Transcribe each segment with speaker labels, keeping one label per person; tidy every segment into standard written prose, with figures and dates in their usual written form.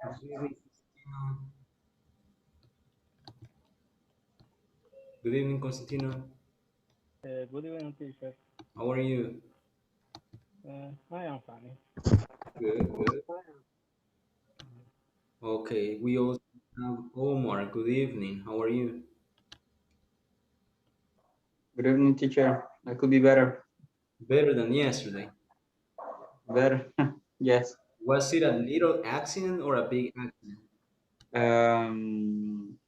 Speaker 1: Good evening, Constantino. Good evening, Constantino.
Speaker 2: Good evening, teacher.
Speaker 1: How are you?
Speaker 2: I am fine.
Speaker 1: Good, good. Okay, we also have Omar. Good evening. How are you?
Speaker 3: Good evening, teacher. I could be better.
Speaker 1: Better than yesterday.
Speaker 3: Better. Yes.
Speaker 1: Was it a little accident or a big accident?
Speaker 3: Um,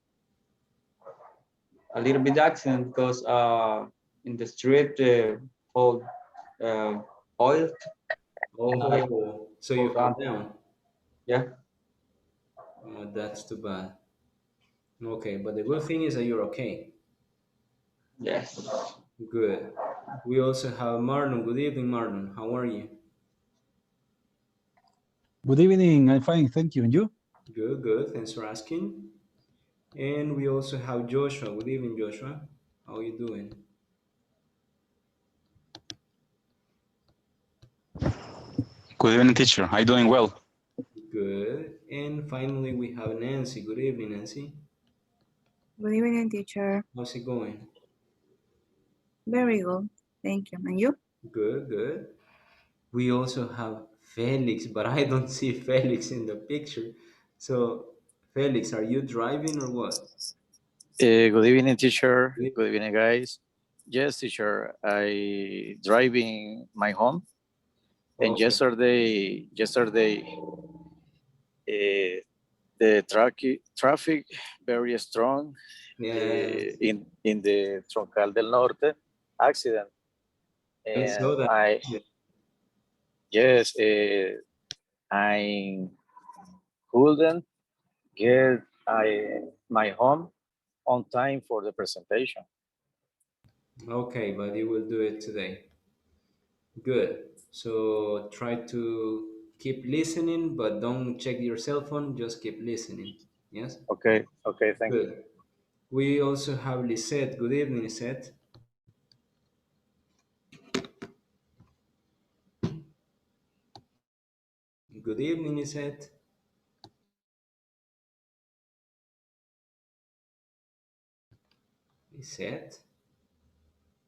Speaker 3: a little bit accident because in the street hold uh, oil and I
Speaker 1: Oh, so you
Speaker 3: fall
Speaker 1: fell
Speaker 3: down.
Speaker 1: down.
Speaker 3: Yeah.
Speaker 1: Oh, that's too bad. Okay, but the good thing is that you're okay.
Speaker 3: Yes.
Speaker 1: Good. We also have Marlon. Good evening, Marlon. How are you?
Speaker 4: Good evening. I'm fine, thank you. And you?
Speaker 1: Good, good. Thanks for asking. And we also have Joshua. Good evening, Joshua. How are you doing?
Speaker 5: Good evening, teacher. I'm doing well.
Speaker 1: Good. And finally, we have Nancy. Good evening, Nancy.
Speaker 6: Good evening, teacher.
Speaker 1: How's it going?
Speaker 6: Very good. Thank you. And you?
Speaker 1: Good, good. We also have Felix, but I don't see Felix in the picture. So, Felix, are you driving or what?
Speaker 7: Good evening, teacher. Good evening, guys. Yes, teacher. I driving my home, and
Speaker 1: Okay.
Speaker 7: yesterday, the traffic very strong
Speaker 1: Yeah,
Speaker 7: in the Troncal del Norte accident,
Speaker 1: I
Speaker 7: and
Speaker 1: saw that.
Speaker 7: I yes, I couldn't get my home on time for the presentation.
Speaker 1: Okay, but you will do it today. Good. So, try to keep listening, but don't check your cell phone. Just keep listening. Yes?
Speaker 7: Okay, okay, thank you.
Speaker 1: Good. We also have Lisette. Good evening, Lisette. Good evening, Lisette. Lisette?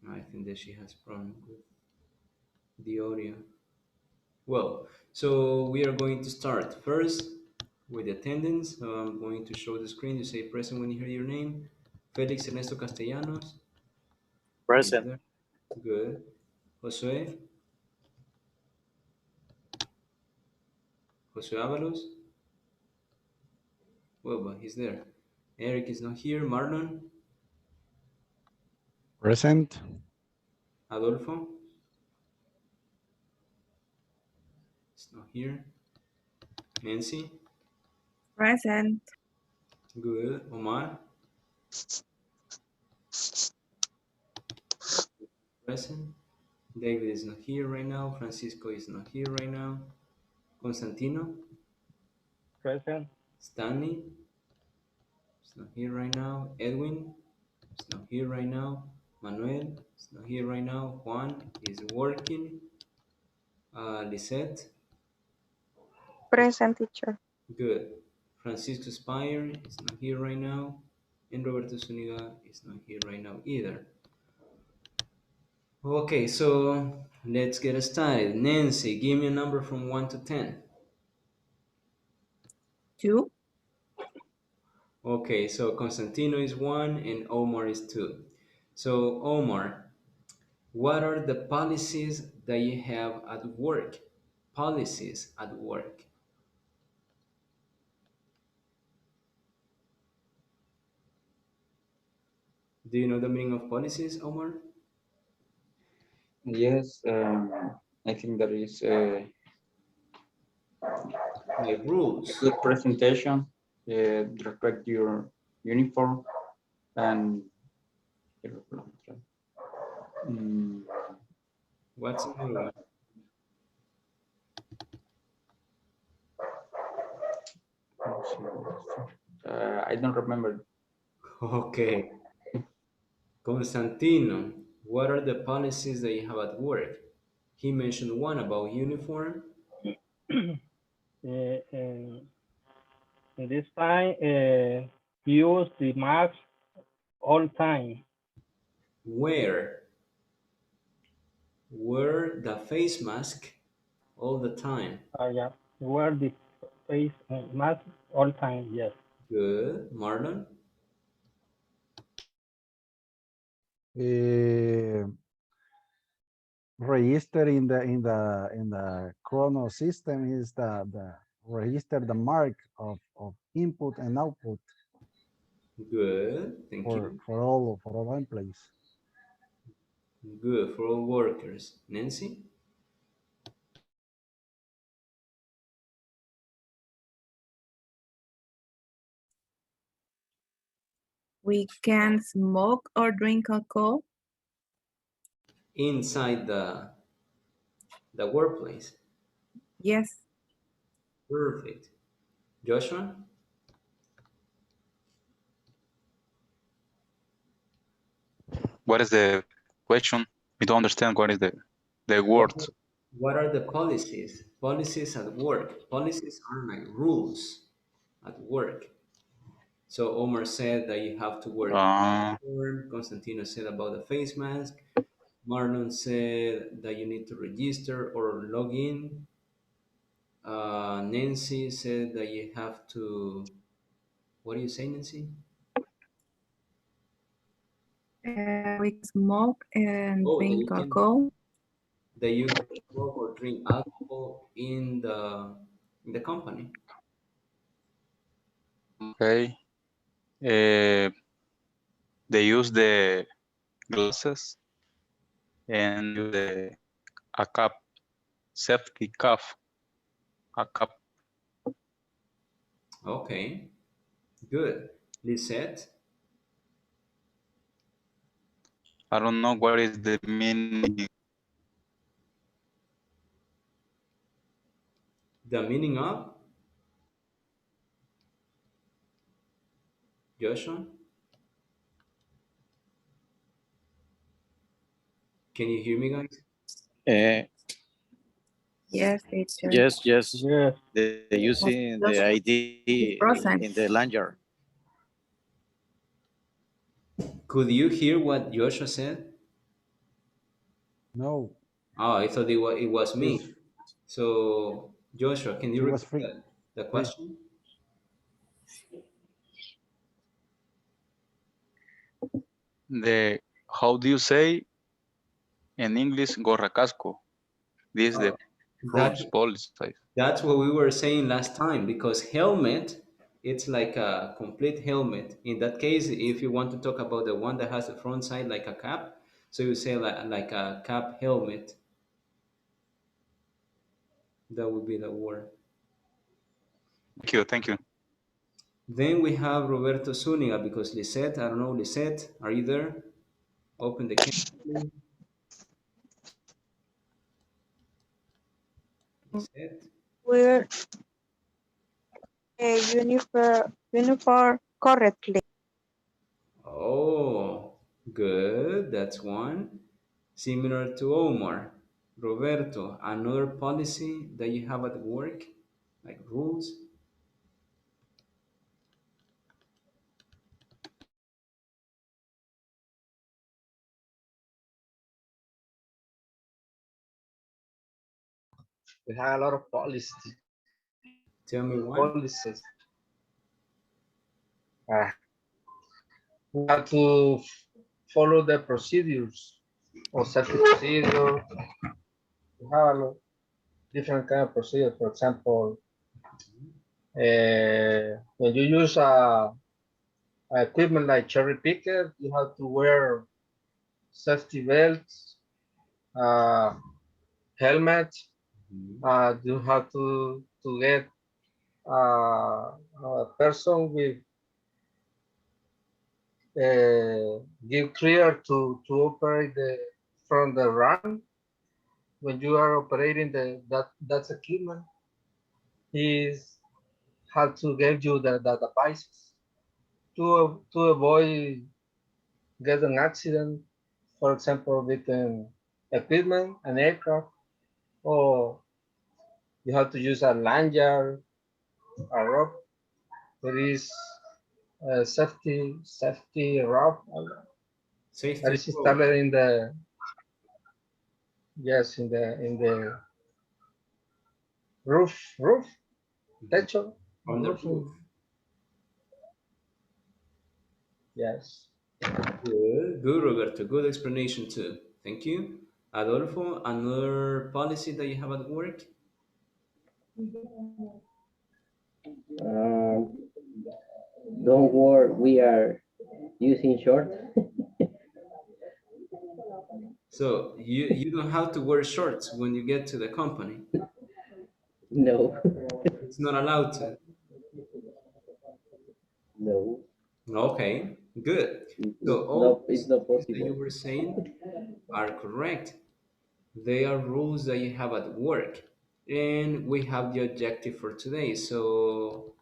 Speaker 1: I think that she has problem with the audio. Well, so we are going to start first with attendance. So I'm going to show the screen. You say present when you hear your name. Felix Ernesto Castellanos. He's
Speaker 7: Present.
Speaker 1: there. Good. Josue. Josue Avalos. Well, but he's there. Eric is not here. Marlon.
Speaker 4: Present.
Speaker 1: Adolfo. It's not here. Nancy.
Speaker 6: Present.
Speaker 1: Good. Omar. Present. David is not here right now. Francisco is not here right now. Constantino.
Speaker 2: Present.
Speaker 1: Stanley. It's not here right now. Edwin is not here right now. Manuel is not here right now. Juan is working. Lisette,
Speaker 8: Present, teacher.
Speaker 1: good. Francisco Spire is not here right now. And Roberto Zuniga is not here right now either. Okay, so let's get started. Nancy, give me a number from 1 to 10.
Speaker 6: 2.
Speaker 1: Okay, so Constantino is 1 and Omar is 2. So, Omar, what are the policies that you have at work? Policies at work. Do you know the meaning of policies, Omar?
Speaker 3: Yes. I think that is
Speaker 1: Like
Speaker 3: a
Speaker 1: rules.
Speaker 3: good presentation. Respect your uniform and mm,
Speaker 1: What's another one?
Speaker 3: I don't remember.
Speaker 1: Okay. Constantino, what are the policies that you have at work? He mentioned one about uniform.
Speaker 2: uh, uh, In this time, use the mask all time.
Speaker 1: Wear the face mask all the time.
Speaker 2: Yeah, wear the face mask all time. Yes.
Speaker 1: Good. Marlon?
Speaker 4: Register in the chrono system is the register the mark of input and output
Speaker 1: Good. Thank you.
Speaker 4: for all employees.
Speaker 1: Good. For all workers. Nancy?
Speaker 6: We can smoke or drink alcohol.
Speaker 1: Inside the workplace.
Speaker 6: Yes.
Speaker 1: Perfect. Joshua?
Speaker 5: What is the question? I don't understand what is the word.
Speaker 1: What are the policies? Policies at work. Policies are like rules at work. So Omar said that you have to wear the
Speaker 5: Uh,
Speaker 1: uniform. Constantino said about the face mask. Marlon said that you need to register or log in. Nancy said that you have to. What do you say, Nancy?
Speaker 6: We can smoke and
Speaker 1: Oh,
Speaker 6: drink alcohol.
Speaker 1: that you can smoke or drink alcohol in the company.
Speaker 5: okay. They use the glasses and use a cap, safety cuff, a cap.
Speaker 1: Okay, good. Lisette,
Speaker 5: I don't know what is the meaning.
Speaker 1: the meaning of Joshua? Can you hear me, guys?
Speaker 7: Uh,
Speaker 6: Yes, teacher.
Speaker 7: yes, yes.
Speaker 2: Yes.
Speaker 7: The using the
Speaker 6: Just
Speaker 7: ID
Speaker 6: present.
Speaker 7: in the lanyard.
Speaker 1: Could you hear what Joshua said?
Speaker 4: No,
Speaker 1: Oh, I thought it was
Speaker 4: it was
Speaker 1: me. So, Joshua, can you
Speaker 4: it was
Speaker 1: repeat
Speaker 4: free.
Speaker 1: the
Speaker 4: Free.
Speaker 1: question?
Speaker 5: How do you say in English gorra casco? This is the
Speaker 1: Oh,
Speaker 5: rules
Speaker 1: that
Speaker 5: policy.
Speaker 1: that's what we were saying last time because helmet, it's like a complete helmet. In that case, if you want to talk about the one that has the front side like a cap, so you say like a cap helmet. That would be the word.
Speaker 5: Thank you.
Speaker 1: Then we have Roberto Zuniga because Lisette, I don't know, Lisette, are you there? Open the camera, please. Lisette.
Speaker 8: Wear a uniform correctly.
Speaker 1: Oh, good. That's one. Similar to Omar. Roberto, another policy that you have at work, like rules?
Speaker 9: We have a lot of
Speaker 1: Tell me one.
Speaker 9: policies. We have to follow the procedures or safety procedure. We have a different kind of procedure. For example, when you use a equipment like cherry picker, you have to wear safety belts, helmet. You have to get a person with give clear to operate from the run when you are operating that's equipment. He's have to give you the devices to avoid get an accident, for example, with an equipment, an aircraft, or you have to use a lanyard, a rope there is a safety rope
Speaker 1: Safety
Speaker 9: that is
Speaker 1: rope.
Speaker 9: installed in the, yes, in the roof techo
Speaker 1: On the
Speaker 9: roof.
Speaker 1: roof.
Speaker 9: Yes.
Speaker 1: Good, good, Roberto. Good explanation too. Thank you. Adolfo, another policy that you have at work?
Speaker 10: Don't worry, we are using short.
Speaker 1: So you don't have to wear shorts when you get to the company.
Speaker 10: No,
Speaker 1: It's not allowed to.
Speaker 10: no,
Speaker 1: Okay, good. So all
Speaker 10: no,
Speaker 1: those
Speaker 10: it's not
Speaker 1: things that you
Speaker 10: possible.
Speaker 1: were saying are correct. They are rules that you have at work. And we have the objective for today. So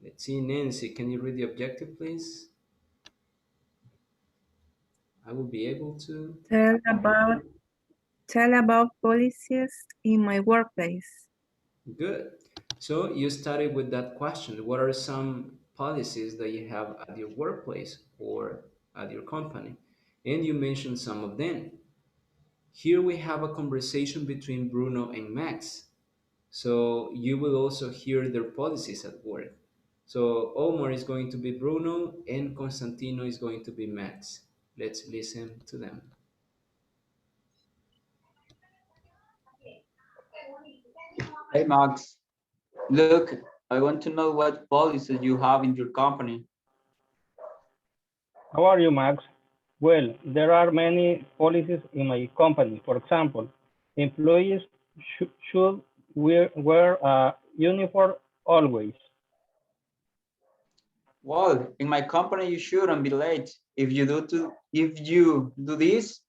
Speaker 1: let's see, Nancy, can you read the objective, please? I will be able to.
Speaker 6: Tell about policies in my workplace.
Speaker 1: Good. So you started with that question. What are some policies that you have at your workplace or at your company? And you mentioned some of them. Here we have a conversation between Bruno and Max. So you will also hear their policies at work. So Omar is going to be Bruno and Constantino is going to be Max. Let's listen to them.
Speaker 3: Hey, Max. Look, I want to know what policies you have in your company.
Speaker 2: How are you, Max? Well, there are many policies in my company. For example, employees should wear a uniform always.
Speaker 3: Well, in my company, you shouldn't be late. If you do this,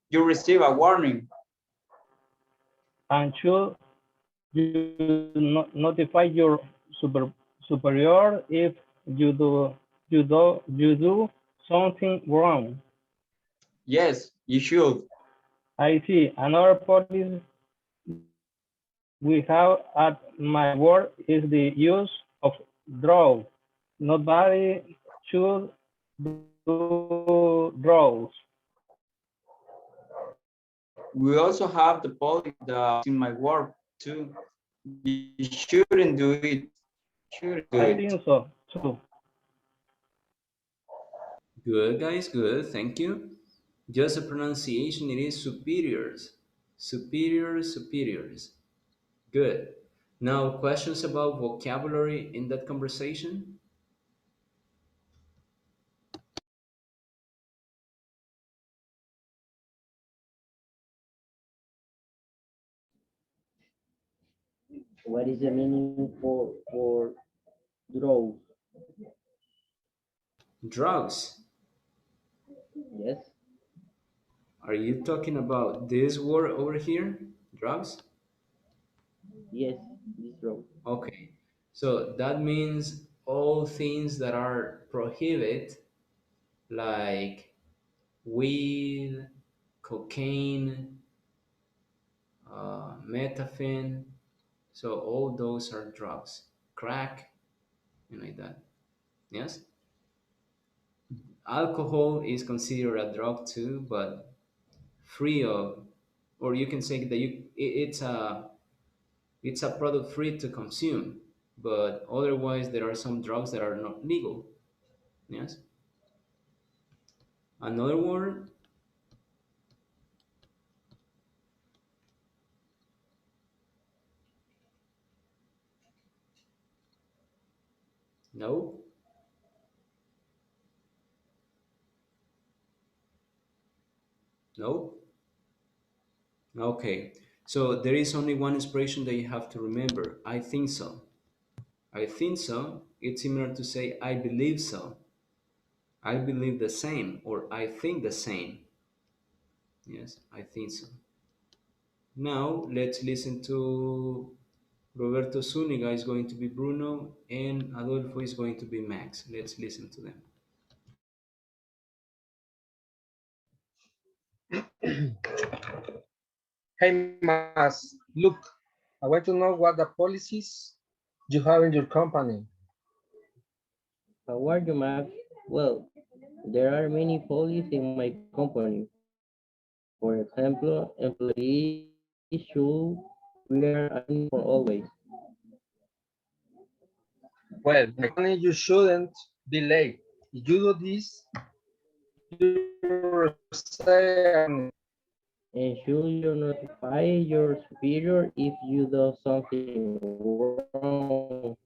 Speaker 3: you receive a warning.
Speaker 2: And should you notify your superior if you do something wrong.
Speaker 3: Yes, you should.
Speaker 2: I see. Another policy we have at my work is the use of drugs. Nobody should do drugs.
Speaker 3: We also have the policy that in my work too. You shouldn't do it. Shouldn't do
Speaker 2: I
Speaker 3: it.
Speaker 2: think so too.
Speaker 1: Good, guys, good. Thank you. Just a pronunciation, it is superiors. Superiors, superiors. Good. Now, questions about vocabulary in that conversation?
Speaker 10: What is the meaning for draw?
Speaker 1: Drugs.
Speaker 10: Yes,
Speaker 1: Are you talking about this word over here? Drugs?
Speaker 10: yes, this draw.
Speaker 1: Okay. So that means all things that are prohibited, like weed, cocaine, methamphetamine. So all those are drugs. Crack, like that. Yes? Alcohol is considered a drug too, but free of, or you can say that it's a product free to consume, but otherwise there are some drugs that are not legal. Yes. Another word. No. No. Okay. So there is only one expression that you have to remember. I think so. I think so. It's similar to say I believe so. I believe the same, or I think the same. Yes, I think so. Now let's listen to Roberto Zuniga is going to be Bruno and Adolfo is going to be Max. Let's listen to them.
Speaker 9: Hey, Mas, look, I want to know what the policies you have in your company.
Speaker 10: How are you, Max? Well, there are many policies in my company. For example, employees should wear a uniform always.
Speaker 9: Well, my company, you shouldn't be late. If you do this, you say,
Speaker 10: And should you notify your superior if you do something wrong?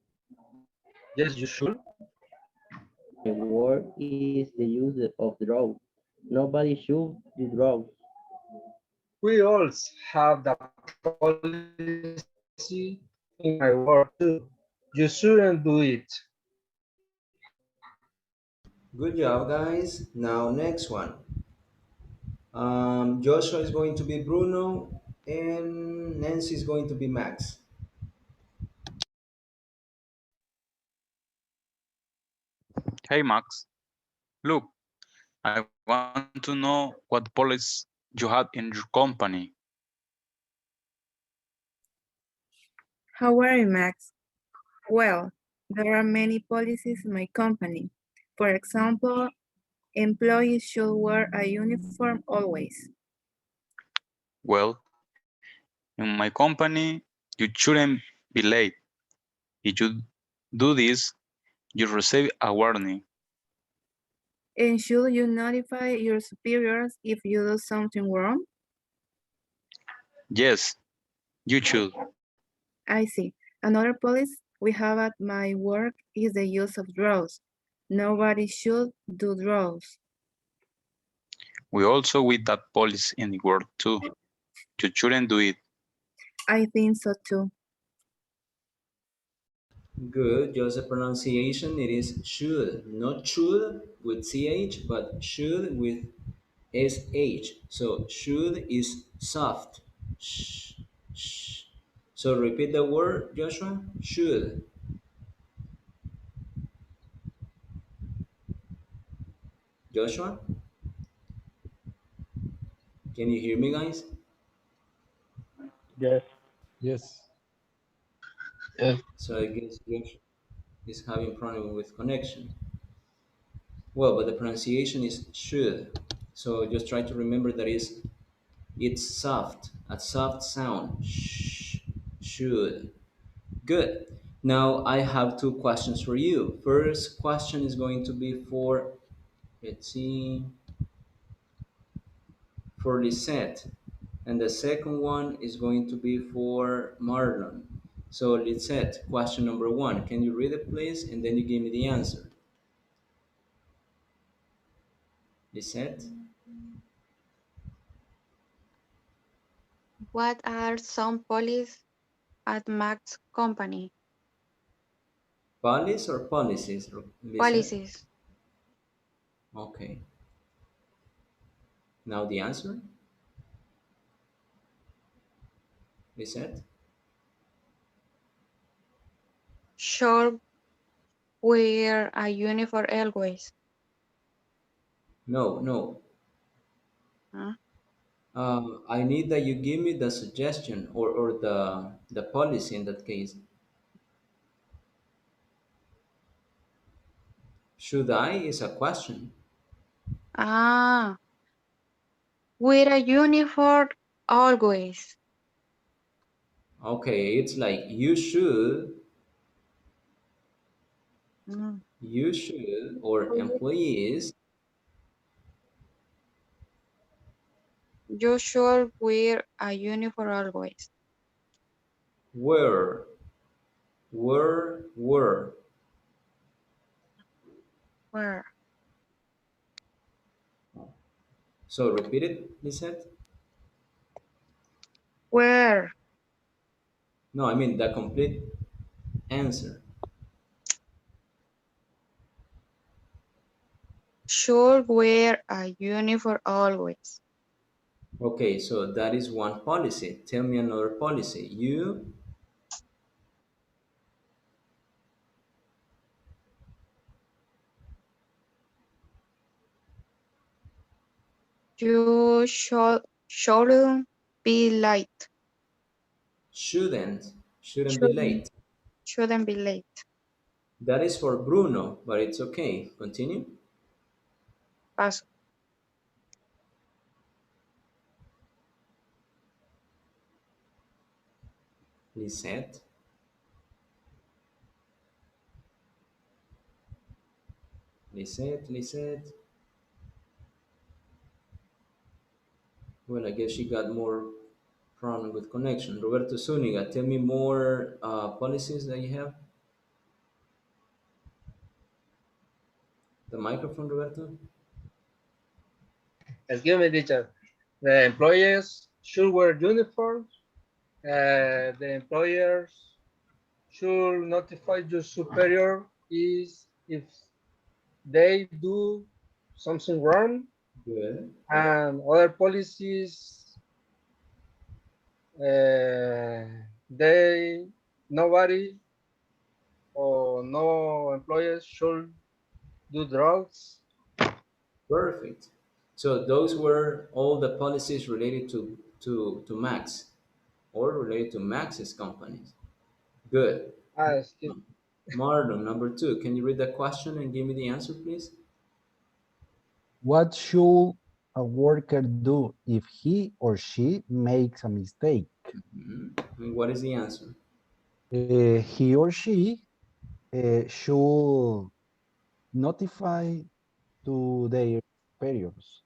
Speaker 9: yes, you should.
Speaker 10: My work is the use of drugs. Nobody should do drugs.
Speaker 9: We also have the policy in my work too. You shouldn't do it.
Speaker 1: Good job, guys. Now, next one. Joshua is going to be Bruno, and Nancy is going to be Max.
Speaker 5: Hey Max, look, I want to know what policies you had in your company.
Speaker 6: How are you, Max? Well, there are many policies in my company. For example, employees should wear a uniform always.
Speaker 5: Well, in my company, you shouldn't be late. If you do this, you receive a warning.
Speaker 6: And should you notify your superiors if you do something wrong?
Speaker 5: Yes, you should.
Speaker 6: I see. Another policy we have at my work is the use of drugs. Nobody should do drugs.
Speaker 5: We also with that policy in the work too. You shouldn't do it.
Speaker 6: I think so too.
Speaker 1: Good. Just the pronunciation, it is should, not should with ch, but should with sh. So should is soft. Shh, shh. So repeat the word, Joshua. Should. Joshua, can you hear me, guys?
Speaker 2: Yes.
Speaker 4: Yes.
Speaker 1: So I guess Joshua is having problem with connection. Well, but the pronunciation is should. So just try to remember that it's soft, a soft sound. Shh, should. Good. Now I have two questions for you. First question is going to be for, let's see, for Lisette. And the second one is going to be for Marlon. So Lisette, question number one. Can you read it, please? And then you give me the answer. Lisette?
Speaker 8: What are some policies at Mac's company?
Speaker 1: Policies or policies, Lisette?
Speaker 8: Policies.
Speaker 1: Okay. Now the answer, Lisette?
Speaker 8: Should wear a uniform always.
Speaker 1: No, no.
Speaker 8: Huh?
Speaker 1: I need that you give me the suggestion or the policy in that case. Should I is a question.
Speaker 8: Ah, wear a uniform always.
Speaker 1: Okay, it's like
Speaker 8: Mm.
Speaker 1: you should, or employees
Speaker 8: You should wear a uniform always.
Speaker 1: were, were.
Speaker 8: Wear.
Speaker 1: So repeat it, Lisette.
Speaker 8: Wear.
Speaker 1: No, I mean the complete answer.
Speaker 8: Should wear a uniform always.
Speaker 1: Okay, so that is one policy. Tell me another policy.
Speaker 8: You shouldn't be late.
Speaker 1: Shouldn't be
Speaker 8: Shouldn't,
Speaker 1: late.
Speaker 8: shouldn't be late.
Speaker 1: That is for Bruno, but it's okay. Continue.
Speaker 8: Paso.
Speaker 1: Lisette. Lisette. Well, I guess she got more problem with connection. Roberto Zuniga, tell me more policies that you have. The microphone, Roberto.
Speaker 9: Excuse me, teacher. The employees should wear uniforms. The employers should notify your superior is if they do something wrong,
Speaker 1: Good.
Speaker 9: and other policies, they nobody or no employers should do drugs.
Speaker 1: Perfect. So those were all the policies related to Max or related to Max's companies. Good.
Speaker 9: Excuse,
Speaker 1: Marlon, number two. Can you read the question and give me the answer, please?
Speaker 4: What should a worker do if he or she makes a mistake?
Speaker 1: And what is the answer?
Speaker 4: He or she should notify to their superiors.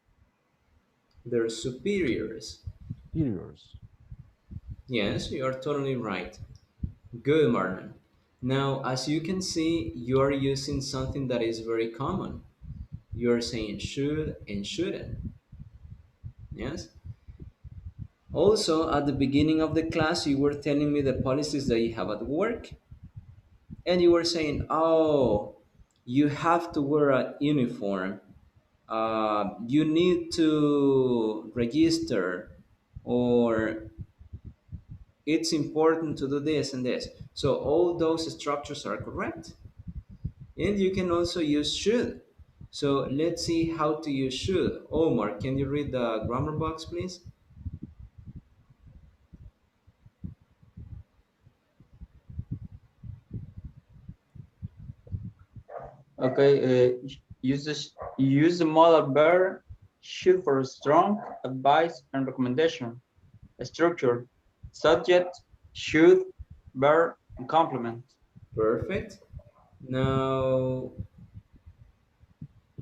Speaker 1: Their superiors.
Speaker 4: Superiors.
Speaker 1: Yes, you are totally right. Good, Marlon. Now, as you can see, you are using something that is very common. You are saying should and shouldn't. Yes? Also, at the beginning of the class, you were telling me the policies that you have at work, and you were saying, oh, you have to wear a uniform. You need to register, or it's important to do this and this. So all those structures are correct. And you can also use should. So let's see how to use should. Omar, can you read the grammar box, please?
Speaker 3: Okay, use the modal verb should for strong advice and recommendation. Structure, subject, should, verb, and complement.
Speaker 1: Perfect. Now,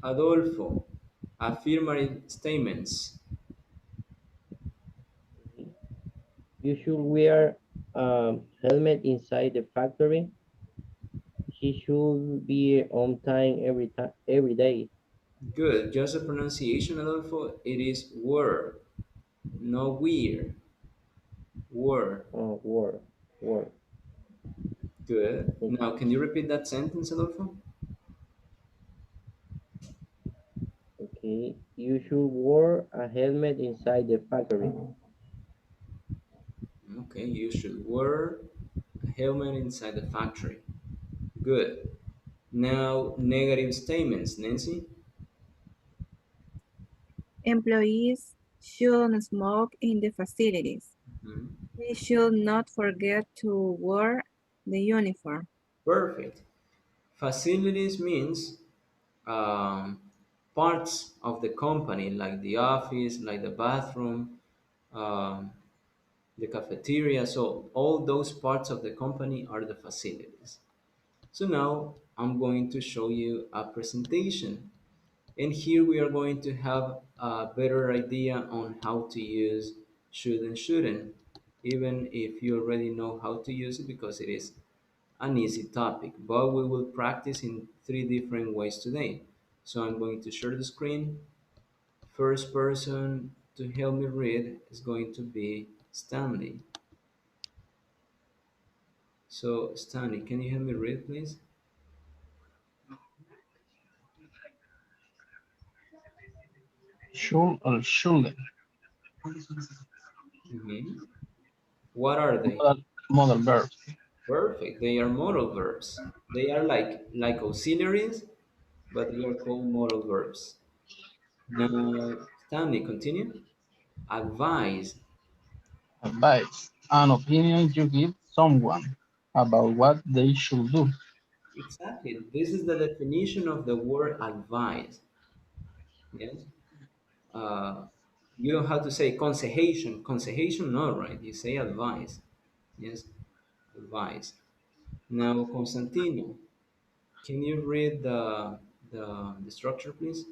Speaker 1: Adolfo, affirmative statements.
Speaker 10: You should wear a helmet inside the factory. She should be on time every day.
Speaker 1: Good. Just the pronunciation, Adolfo. It is were, no weird. Were.
Speaker 10: Word.
Speaker 1: Good. Now, can you repeat that sentence, Adolfo?
Speaker 10: Okay. You should wear a helmet inside the factory.
Speaker 1: Okay, you should wear a helmet inside the factory. Good. Now, negative statements, Nancy.
Speaker 6: Employees shouldn't smoke in the facilities.
Speaker 1: Mhm.
Speaker 6: They should not forget to wear the uniform.
Speaker 1: Perfect. Facilities means um, parts of the company, like the office, like the bathroom, um, the cafeteria. So all those parts of the company are the facilities. So now I'm going to show you a presentation. And here we are going to have a better idea on how to use should and shouldn't, even if you already know how to use it because it is an easy topic. But we will practice in three different ways today. So I'm going to share the screen. First person to help me read is going to be Stanley. So Stanley, can you help me read, please?
Speaker 2: Should or shouldn't.
Speaker 1: Mhm. What are they?
Speaker 2: Modal verbs.
Speaker 1: Perfect. They are modal verbs. They are like auxiliaries, but they are called modal verbs. Now, Stanley, continue. Advise.
Speaker 2: Advice. An opinion you give someone about what they should do.
Speaker 1: Exactly. This is the definition of the word advice. Yes. Uh, you don't have to say consejation. Consejation, no, right? You say advice. Yes, advice. Now, Constantino, can you read the structure, please?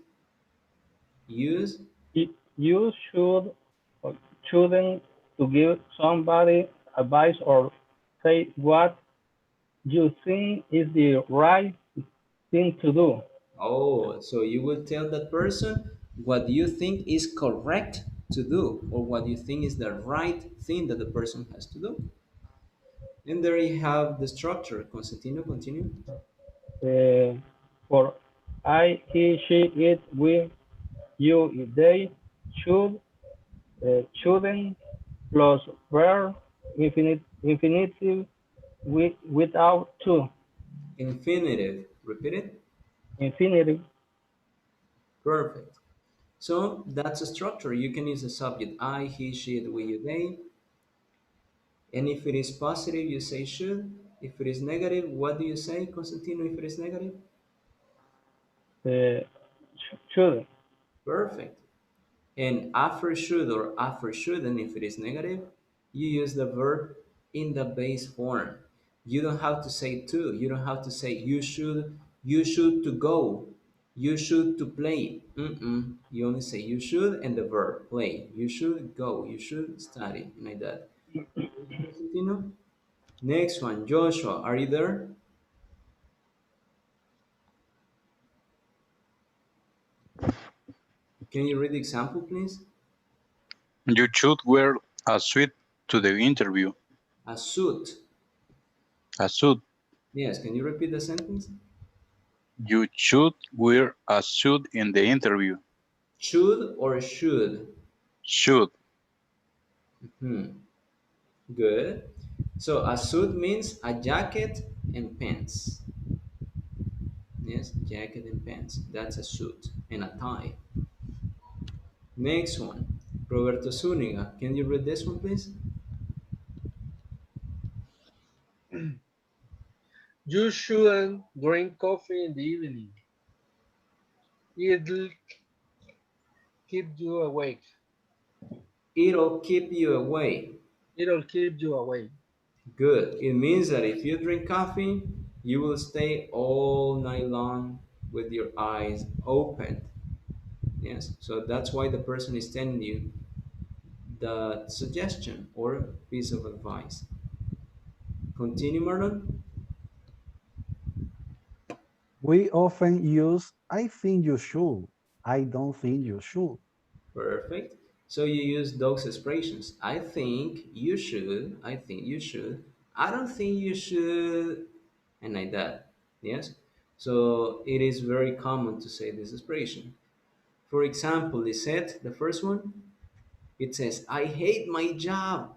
Speaker 1: Use
Speaker 2: You should or shouldn't to give somebody advice or say what you think is the right thing to do.
Speaker 1: Oh, so you will tell that person what you think is correct to do, or what you think is the right thing that the person has to do. And there you have the structure. Constantino, continue.
Speaker 2: Uh, for I, he, she, it, we, you, they, should, shouldn't, plus verb, infinitive, without to,
Speaker 1: Infinitive. Repeat it.
Speaker 2: infinitive,
Speaker 1: Perfect. So that's a structure. You can use the subject I, he, she, it, we, you, they. And if it is positive, you say should. If it is negative, what do you say, Constantino, if it is negative?
Speaker 2: uh, shouldn't.
Speaker 1: Perfect. And after should or after shouldn't, if it is negative, you use the verb in the base form. You don't have to say to. You don't have to say you should to go, you should to play. Mm-mm. You only say you should and the verb play. You should go, you should study, like that. Thank you, Constantino. Next one, Joshua, are you there? Can you read the example, please?
Speaker 5: You should wear a suit to the interview.
Speaker 1: A suit.
Speaker 5: A suit.
Speaker 1: Yes, can you repeat the sentence?
Speaker 5: You should wear a suit in the interview.
Speaker 1: Should or should?
Speaker 5: Should.
Speaker 1: Hmm. Good. So a suit means a jacket and pants. Yes, jacket and pants. That's a suit and a tie. Next one. Roberto Zuniga. Can you read this one, please?
Speaker 9: You shouldn't drink coffee in the evening. It'll keep you awake.
Speaker 1: It'll keep you away.
Speaker 9: It'll keep you awake.
Speaker 1: Good. It means that if you drink coffee, you will stay all night long with your eyes open. Yes. So that's why the person is telling you the suggestion or piece of advice. Continue, Marlon.
Speaker 4: We often use I think you should. I don't think you should.
Speaker 1: Perfect. So you use those expressions. I think you should. I think you should. I don't think you should. And like that. Yes. So it is very common to say this expression. For example, Lisette, the first one, it says, I hate my job.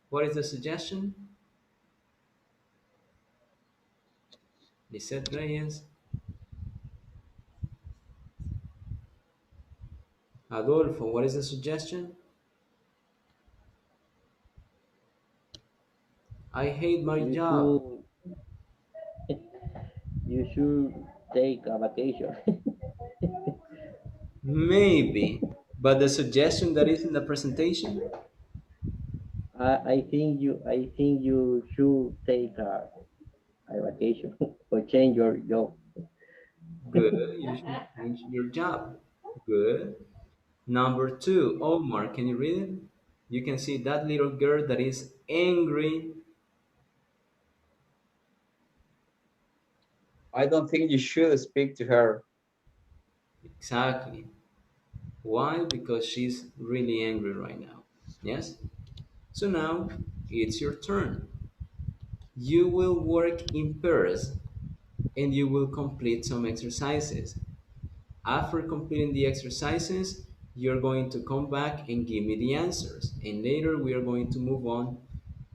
Speaker 1: What is the suggestion? Lisette Reyes. Adolfo, what is the suggestion? I hate my
Speaker 10: You
Speaker 1: job.
Speaker 10: should you should take a vacation.
Speaker 1: Maybe. But the suggestion that is in the presentation?
Speaker 10: I think you should take a vacation or change your job.
Speaker 1: Good. You should change your job. Good. Number two, Omar, can you read it? You can see that little girl that is angry.
Speaker 3: I don't think you should speak to her.
Speaker 1: Exactly. Why? Because she's really angry right now. Yes? So now it's your turn. You will work in pairs and you will complete some exercises. After completing the exercises, you're going to come back and give me the answers. And later we are going to move on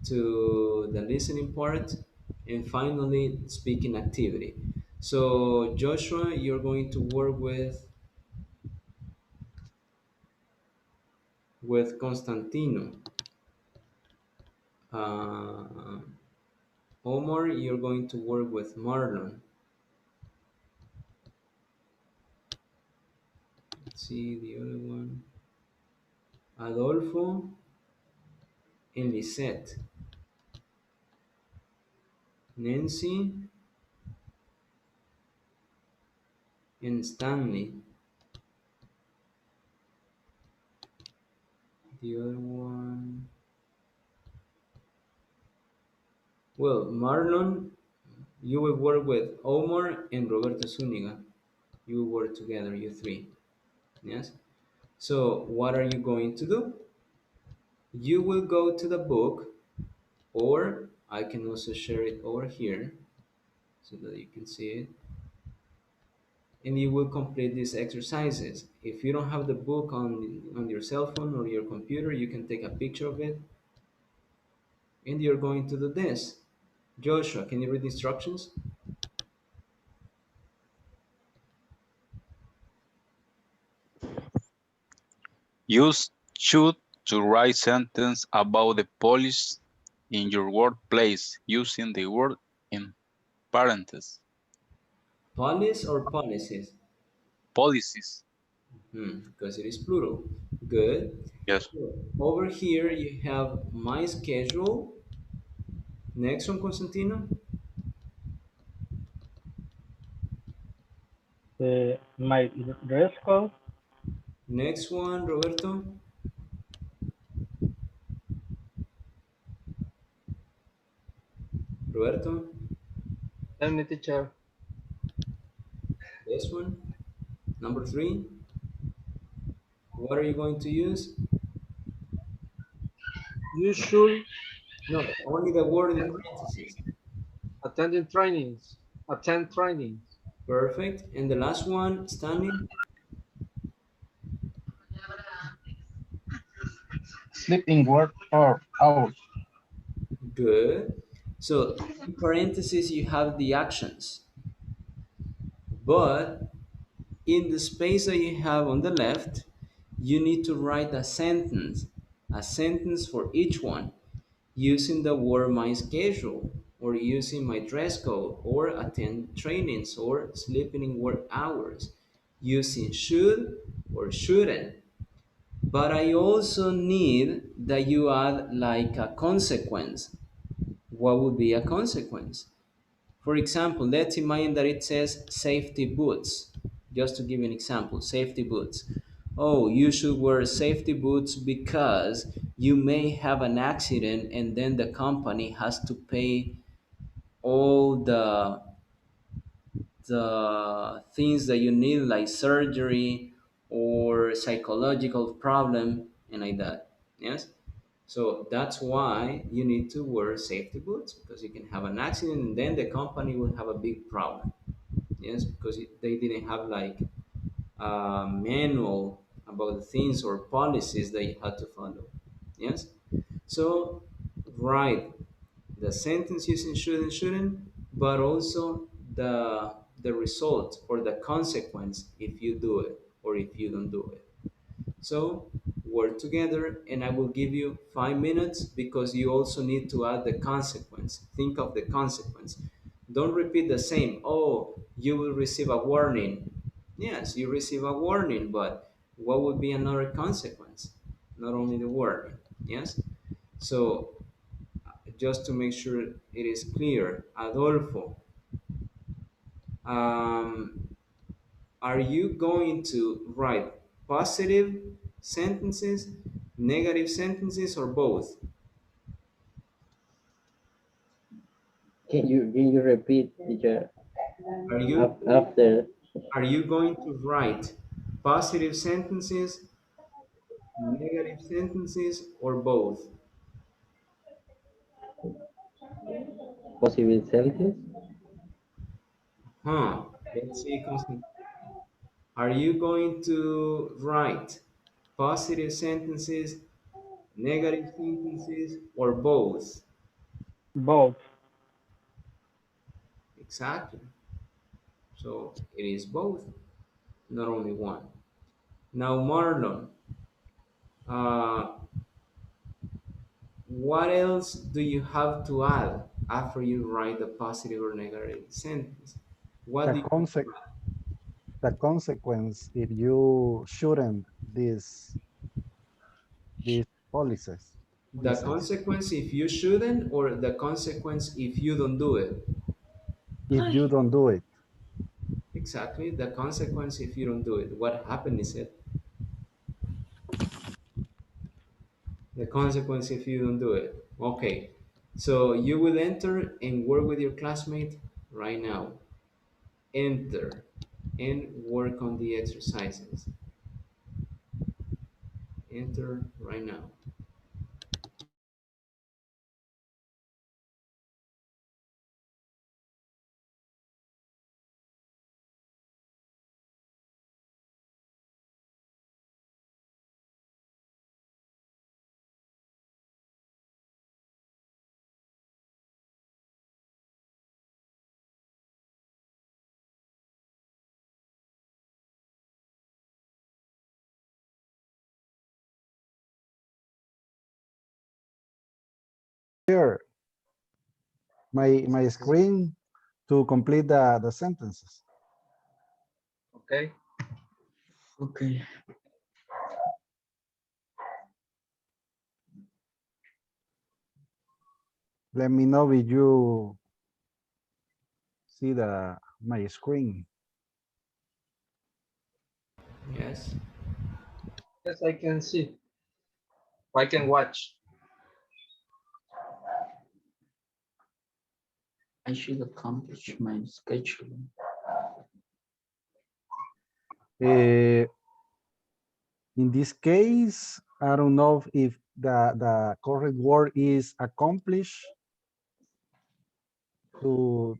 Speaker 1: to the listening part and finally speaking activity. So Joshua, you're going to work with Constantino. Uh, Omar, you're going to work with Marlon. Let's see the other one. Adolfo and Lisette. Nancy and Stanley. The other one. Well, Marlon, you will work with Omar and Roberto Zuniga. You will work together, you three. Yes? So, what are you going to do? You will go to the book, or I can also share it over here so that you can see it. And you will complete these exercises. If you don't have the book on your cell phone or your computer, you can take a picture of it and you're going to do this. Joshua, can you read the instructions?
Speaker 5: Use should to write sentence about the police in your workplace using the word in parentheses.
Speaker 1: Police or policies?
Speaker 5: Policies.
Speaker 1: Because it is plural. Good.
Speaker 5: Yes.
Speaker 1: So, over here you have my schedule. Next one, Constantino.
Speaker 2: My dress code,
Speaker 1: Next one, Roberto. Roberto.
Speaker 9: Tell me, teacher.
Speaker 1: This one. Number 3. What are you going to use?
Speaker 9: You should
Speaker 1: No, only the word in parentheses.
Speaker 9: attend trainings. Attend trainings.
Speaker 1: Perfect. And the last one, Stanley.
Speaker 2: sleeping work or hours.
Speaker 1: Good. So in parentheses you have the actions, but in the space that you have on the left, you need to write a sentence for each one, using the word my schedule, or using my dress code, or attend trainings, or sleeping in work hours, using should or shouldn't. But I also need that you add like a consequence. What would be a consequence? For example, let's imagine that it says safety boots. Just to give you an example, safety boots. Oh, you should wear safety boots because you may have an accident and then the company has to pay all the things that you need, like surgery or psychological problem and like that. Yes. So that's why you need to wear safety boots, because you can have an accident and then the company will have a big problem. Yes, because they didn't have like a manual about the things or policies that you had to follow. Yes. So write the sentence using should and shouldn't, but also the result or the consequence if you do it or if you don't do it. So work together, and I will give you 5 minutes because you also need to add the consequence. Think of the consequence. Don't repeat the same. Oh, you will receive a warning. Yes, you receive a warning, but what would be another consequence? Not only the warning. Yes. So just to make sure it is clear, Adolfo, um, are you going to write positive sentences, negative sentences, or both?
Speaker 10: Can you repeat, teacher,
Speaker 1: Are you
Speaker 10: after
Speaker 1: are you going to write positive sentences, negative sentences, or both?
Speaker 10: possible sentence?
Speaker 1: Huh. Let's see, Constantine. Are you going to write positive sentences, negative sentences, or both?
Speaker 2: Both.
Speaker 1: Exactly. So it is both, not only one. Now, Marlon, uh, what else do you have to add after you write the positive or negative sentence? What
Speaker 4: The
Speaker 1: do you have to
Speaker 4: conse the consequence if you shouldn't these policies.
Speaker 1: the
Speaker 4: Policies.
Speaker 1: consequence if you shouldn't, or the consequence if you don't do it?
Speaker 4: If you don't do it.
Speaker 1: Exactly, the consequence if you don't do it. What happened is it? The consequence if you don't do it. Okay, so you will enter and work with your classmate right now. Enter and work on the exercises. Enter right now.
Speaker 4: Here, my screen to complete the sentences.
Speaker 9: Okay.
Speaker 3: Okay.
Speaker 4: Let me know if you see my screen.
Speaker 1: Yes.
Speaker 9: Yes, I can see. I can watch.
Speaker 3: I should accomplish my schedule.
Speaker 4: In this case, I don't know if the correct word is accomplish to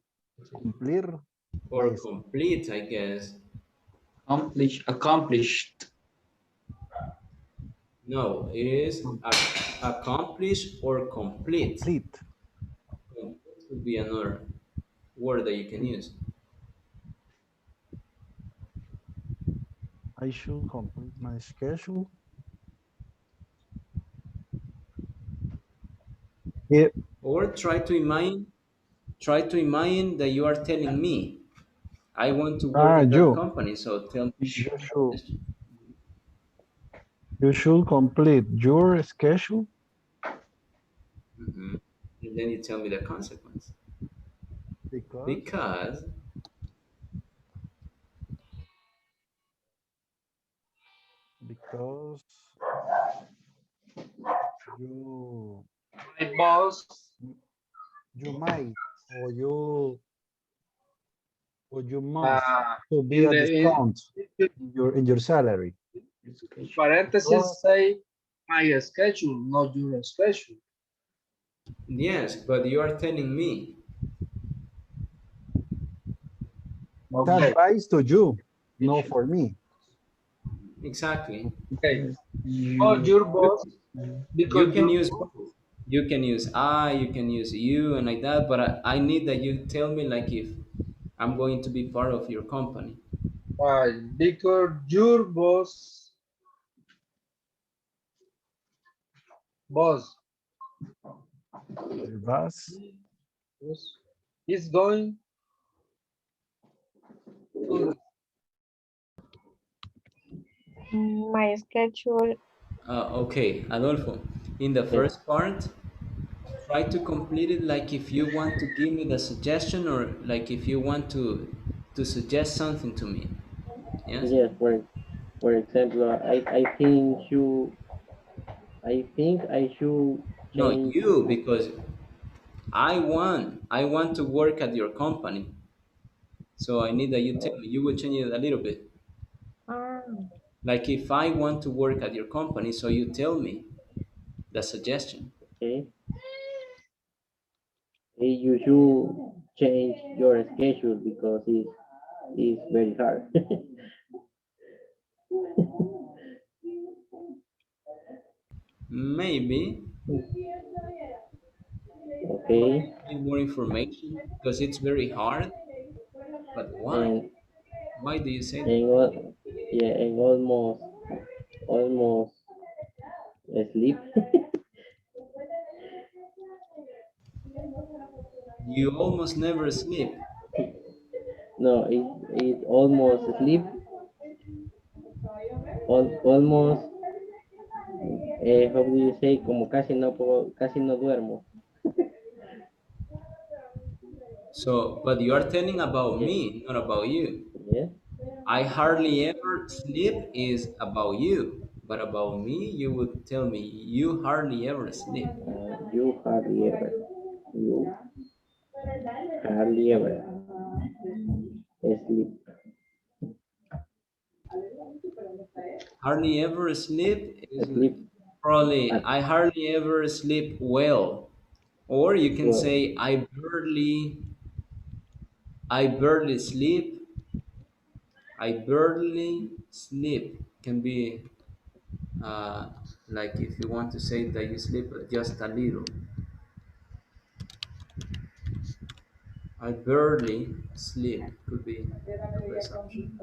Speaker 4: complete
Speaker 1: Or
Speaker 4: my
Speaker 1: complete, I guess.
Speaker 3: Accomplished.
Speaker 1: No, it is accomplish or complete.
Speaker 4: complete.
Speaker 1: Complete would be another word that you can use.
Speaker 4: I should complete my schedule. Yeah.
Speaker 1: Or try to imagine that you are telling me, I want to work at that
Speaker 4: You
Speaker 1: company, so tell me.
Speaker 4: you should you should complete your schedule
Speaker 1: Mhm. And then you tell me the consequence.
Speaker 4: because
Speaker 1: Because,
Speaker 4: because you
Speaker 9: My boss,
Speaker 4: you might or you must
Speaker 9: uh,
Speaker 4: to be
Speaker 9: in
Speaker 4: a
Speaker 9: the
Speaker 4: discount in your salary
Speaker 9: parentheses
Speaker 4: because
Speaker 9: say my schedule, not your schedule.
Speaker 1: yes, but you are telling me.
Speaker 4: it's
Speaker 9: Okay.
Speaker 4: advice to you, no for me.
Speaker 1: Exactly.
Speaker 9: Okay. Oh,
Speaker 3: You,
Speaker 9: your boss,
Speaker 1: You
Speaker 9: because
Speaker 1: can
Speaker 9: your
Speaker 1: use both. You can use I, you can use you, and like that, but I need that you tell me, like, if I'm going to be part of your company.
Speaker 9: uh, because your boss
Speaker 4: Your boss
Speaker 9: is going to
Speaker 11: My schedule,
Speaker 1: Okay, Adolfo, in the
Speaker 10: Yes,
Speaker 1: first part, try to complete it like if you want to give me the suggestion, or like if you want to suggest something to me. Yes?
Speaker 10: yes. For example, I think I should
Speaker 1: No,
Speaker 10: change.
Speaker 1: you, because I want to work at your company. So I need that you tell me. You will change it a little bit.
Speaker 11: ah,
Speaker 1: Like if I want to work at your company, so you tell me the suggestion.
Speaker 10: Okay, you should change your schedule because it's very hard.
Speaker 1: Maybe
Speaker 10: Okay,
Speaker 1: need more information because it's very hard. But why?
Speaker 10: and
Speaker 1: Why do you say that?
Speaker 10: and yeah, and almost sleep.
Speaker 1: You almost never sleep.
Speaker 10: No, it almost sleep. Almost. How do you say? Como casi no duermo.
Speaker 1: So, but you are telling about
Speaker 10: Yes.
Speaker 1: me, not about you.
Speaker 10: Yes.
Speaker 1: I hardly ever sleep is about you, but about me, you would tell me you hardly ever sleep.
Speaker 10: You hardly ever. You hardly ever sleep.
Speaker 1: Hardly ever sleep is
Speaker 10: Sleep
Speaker 1: probably
Speaker 10: at
Speaker 1: I hardly ever sleep well. Or you can
Speaker 10: well.
Speaker 1: say I barely sleep. I barely sleep can be uh, like if you want to say that you sleep just a little. I barely sleep could be the best option.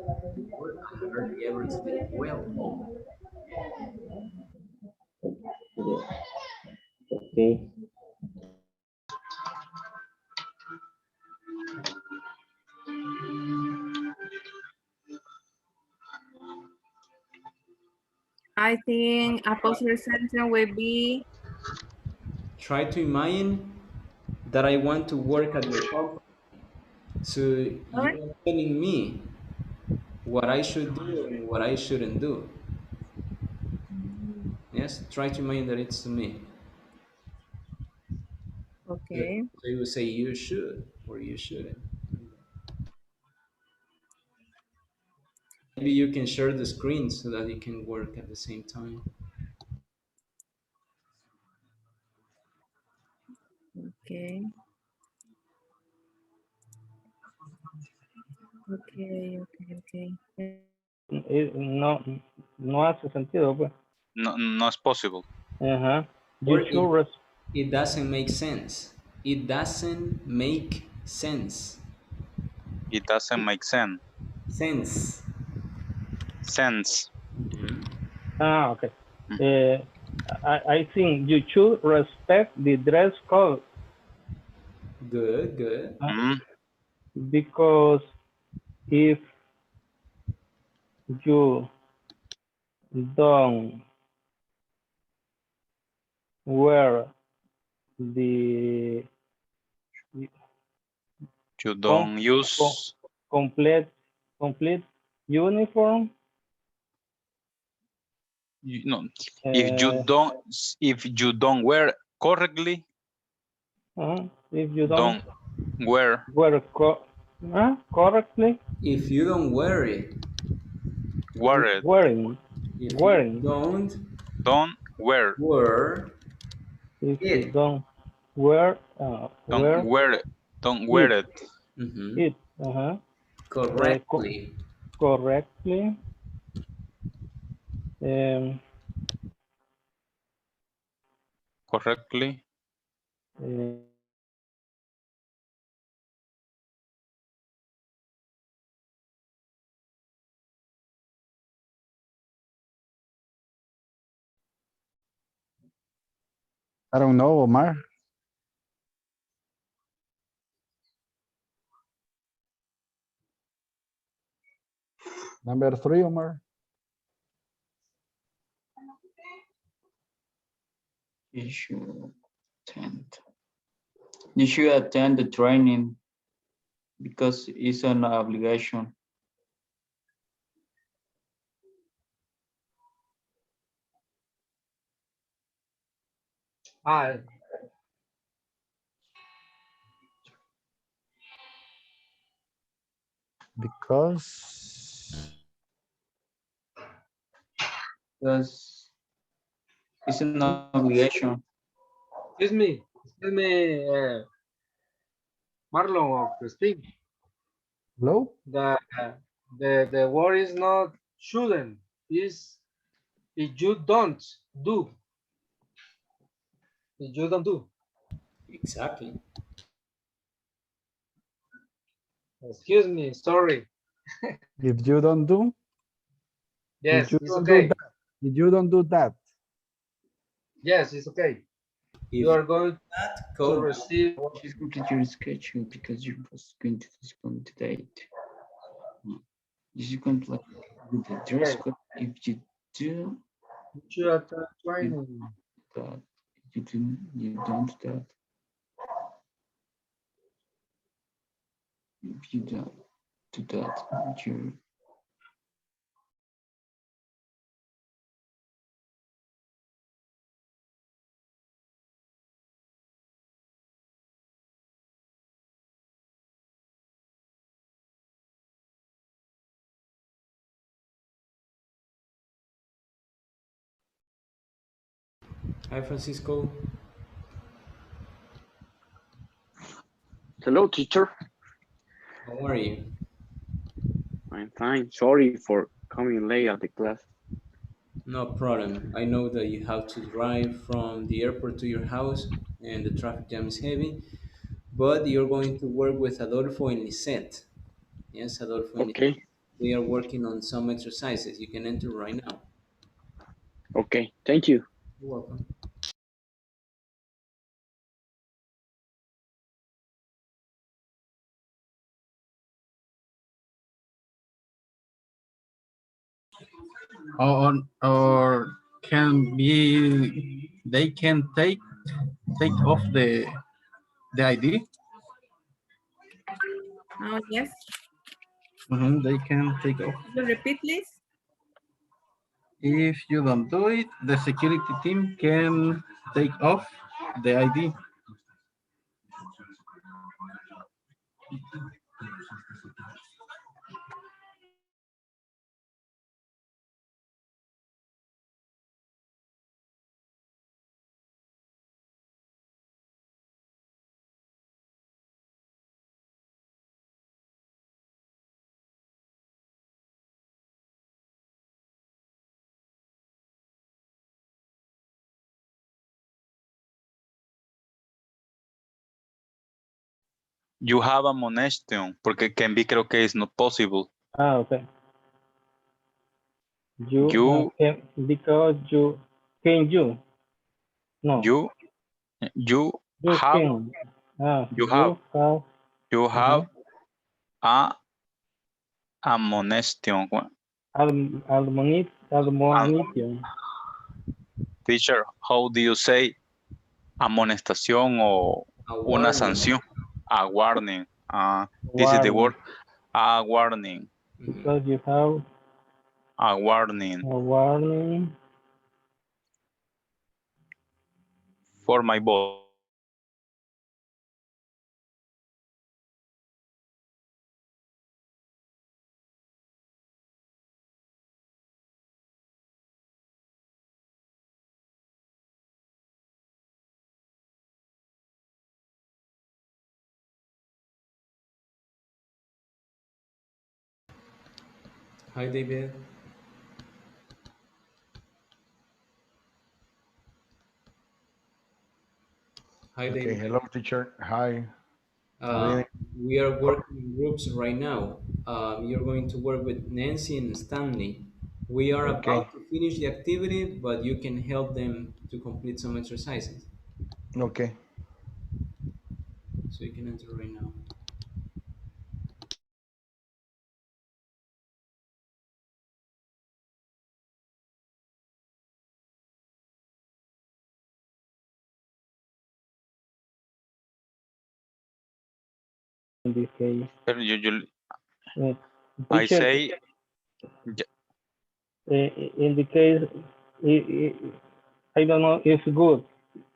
Speaker 1: Or I hardly ever sleep well.
Speaker 10: Yes. Okay.
Speaker 6: I think a possible sentence will be,
Speaker 1: Try to imagine that I want to work at your company. So you
Speaker 6: sorry?
Speaker 1: are telling me what I should do and what I shouldn't do. Yes, try to imagine that it's to me. So
Speaker 6: Okay.
Speaker 1: you would say you should or you shouldn't. Maybe you can share the screen so that you can work at the same time.
Speaker 6: Okay. Okay. Okay. Okay.
Speaker 2: No, no hace sentido, pues.
Speaker 5: No, no es possible.
Speaker 2: Ajá. You
Speaker 1: Or
Speaker 2: should
Speaker 1: it doesn't make sense. It doesn't make sense.
Speaker 5: It doesn't make sense.
Speaker 1: Sense.
Speaker 5: Sense.
Speaker 2: okay.
Speaker 5: Mm.
Speaker 2: I think you should respect the dress code
Speaker 1: Good, good.
Speaker 5: Mm.
Speaker 2: because if you don't wear the
Speaker 5: You
Speaker 2: com,
Speaker 5: don't
Speaker 2: com,
Speaker 5: use.
Speaker 2: complete complete uniform,
Speaker 5: No.
Speaker 2: uh,
Speaker 5: If you don't wear correctly,
Speaker 2: if you don't
Speaker 5: don't wear.
Speaker 2: wear correctly,
Speaker 1: If you don't wear it,
Speaker 5: Wear it.
Speaker 2: wearing
Speaker 1: if you
Speaker 2: wearing
Speaker 5: Don't wear.
Speaker 2: if you
Speaker 1: it,
Speaker 2: don't wear
Speaker 5: Don't
Speaker 2: wear
Speaker 5: wear it. Don't wear
Speaker 2: it
Speaker 5: it.
Speaker 2: it co
Speaker 1: correctly,
Speaker 2: correctly, um,
Speaker 5: Correctly.
Speaker 2: uh,
Speaker 4: I don't know, Omar. Number 3, Omar.
Speaker 3: You should attend. You should attend the training because it's an obligation.
Speaker 9: Ah,
Speaker 4: Because
Speaker 3: Because it's an obligation.
Speaker 9: excuse me, Marlon or Christine.
Speaker 4: low.
Speaker 9: The the word is not shouldn't. Is if you don't do. If you don't do.
Speaker 1: exactly.
Speaker 9: Excuse me. Sorry.
Speaker 4: If you don't do, if
Speaker 9: Yes,
Speaker 4: you
Speaker 9: it's
Speaker 4: don't do
Speaker 9: okay.
Speaker 4: that, if you don't do that,
Speaker 9: Yes, it's okay.
Speaker 1: If
Speaker 9: You are going
Speaker 1: that
Speaker 9: to
Speaker 1: code,
Speaker 9: receive.
Speaker 3: Just complete your schedule because you was going to respond to date. You should comply with the dress
Speaker 9: Okay,
Speaker 3: code. If you do
Speaker 9: you should attend training.
Speaker 3: that, if you do, you don't that. If you don't do that, you
Speaker 1: hi Francisco.
Speaker 12: Hello, teacher.
Speaker 1: How are you?
Speaker 12: I'm fine. Sorry for coming late at the class.
Speaker 1: No problem. I know that you have to drive from the airport to your house and the traffic jam is heavy, but you're going to work with Adolfo and Lisette. Yes, Adolfo and Lisette.
Speaker 12: Okay.
Speaker 1: They are working on some exercises. You can enter right now.
Speaker 12: Okay. Thank you.
Speaker 1: You're welcome.
Speaker 2: Or can be they can take off the ID.
Speaker 6: Oh, yes.
Speaker 2: They can take off.
Speaker 6: Could you repeat, please?
Speaker 2: If you don't do it, the security team can take off the ID.
Speaker 5: You have a monation, porque can be creo que is not possible.
Speaker 2: Okay. You
Speaker 5: You,
Speaker 2: can because you no
Speaker 5: you, you
Speaker 2: you
Speaker 5: have,
Speaker 2: can
Speaker 5: you have, you have
Speaker 2: mhm.
Speaker 5: a monation. And
Speaker 2: Admonition.
Speaker 5: teacher, how do you say amonestación o
Speaker 1: A
Speaker 5: una
Speaker 1: warning.
Speaker 5: sanción? A warning. This is the
Speaker 2: Warning.
Speaker 5: word. A warning.
Speaker 2: Because you have
Speaker 5: A warning
Speaker 2: a warning.
Speaker 5: for my boss.
Speaker 1: Hi, David. Hi,
Speaker 13: Okay,
Speaker 1: David.
Speaker 13: hello, teacher. Hi.
Speaker 1: Uh, we are working in groups right now. You're going to work with Nancy and Stanley. We are
Speaker 13: Okay,
Speaker 1: about to finish the activity, but you can help them to complete some exercises.
Speaker 13: okay.
Speaker 1: So you can enter right now.
Speaker 2: In this case, uh,
Speaker 5: I
Speaker 2: teacher,
Speaker 5: say,
Speaker 2: in the case, I don't know if good.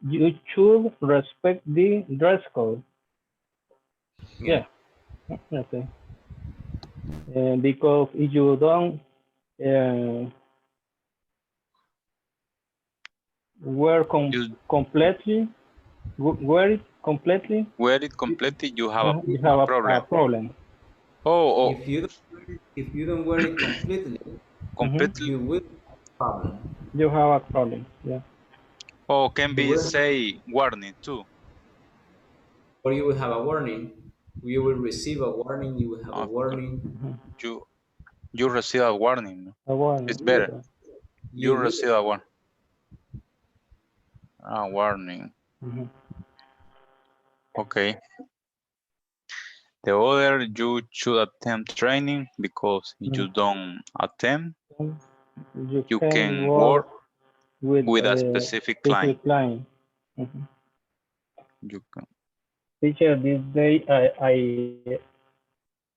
Speaker 2: You should respect the dress code.
Speaker 1: Yeah.
Speaker 2: Okay. Because if you don't uh, wear
Speaker 5: you
Speaker 2: completely, wear it completely,
Speaker 5: wear it completely, you have
Speaker 2: you
Speaker 5: a
Speaker 2: have a
Speaker 5: problem.
Speaker 2: problem.
Speaker 5: Oh,
Speaker 1: If you don't wear it completely,
Speaker 5: completely.
Speaker 1: you will have a problem.
Speaker 2: You have a problem. Yeah.
Speaker 5: Oh, can
Speaker 1: You
Speaker 5: be
Speaker 1: will,
Speaker 5: say warning too.
Speaker 1: or you will have a warning. You will receive a warning. You will have a
Speaker 5: Okay.
Speaker 1: warning.
Speaker 5: You you receive a warning.
Speaker 2: A warning.
Speaker 5: It's better.
Speaker 2: Yeah.
Speaker 5: You
Speaker 1: You will.
Speaker 5: receive a warning. A warning.
Speaker 2: Mhm.
Speaker 5: Okay. The other, you should attempt training because if you don't attempt,
Speaker 2: You
Speaker 5: you
Speaker 2: can
Speaker 5: can work
Speaker 2: work with
Speaker 5: with a
Speaker 2: a
Speaker 5: specific client.
Speaker 2: specific client. Mhm.
Speaker 5: You can,
Speaker 2: Teacher, this day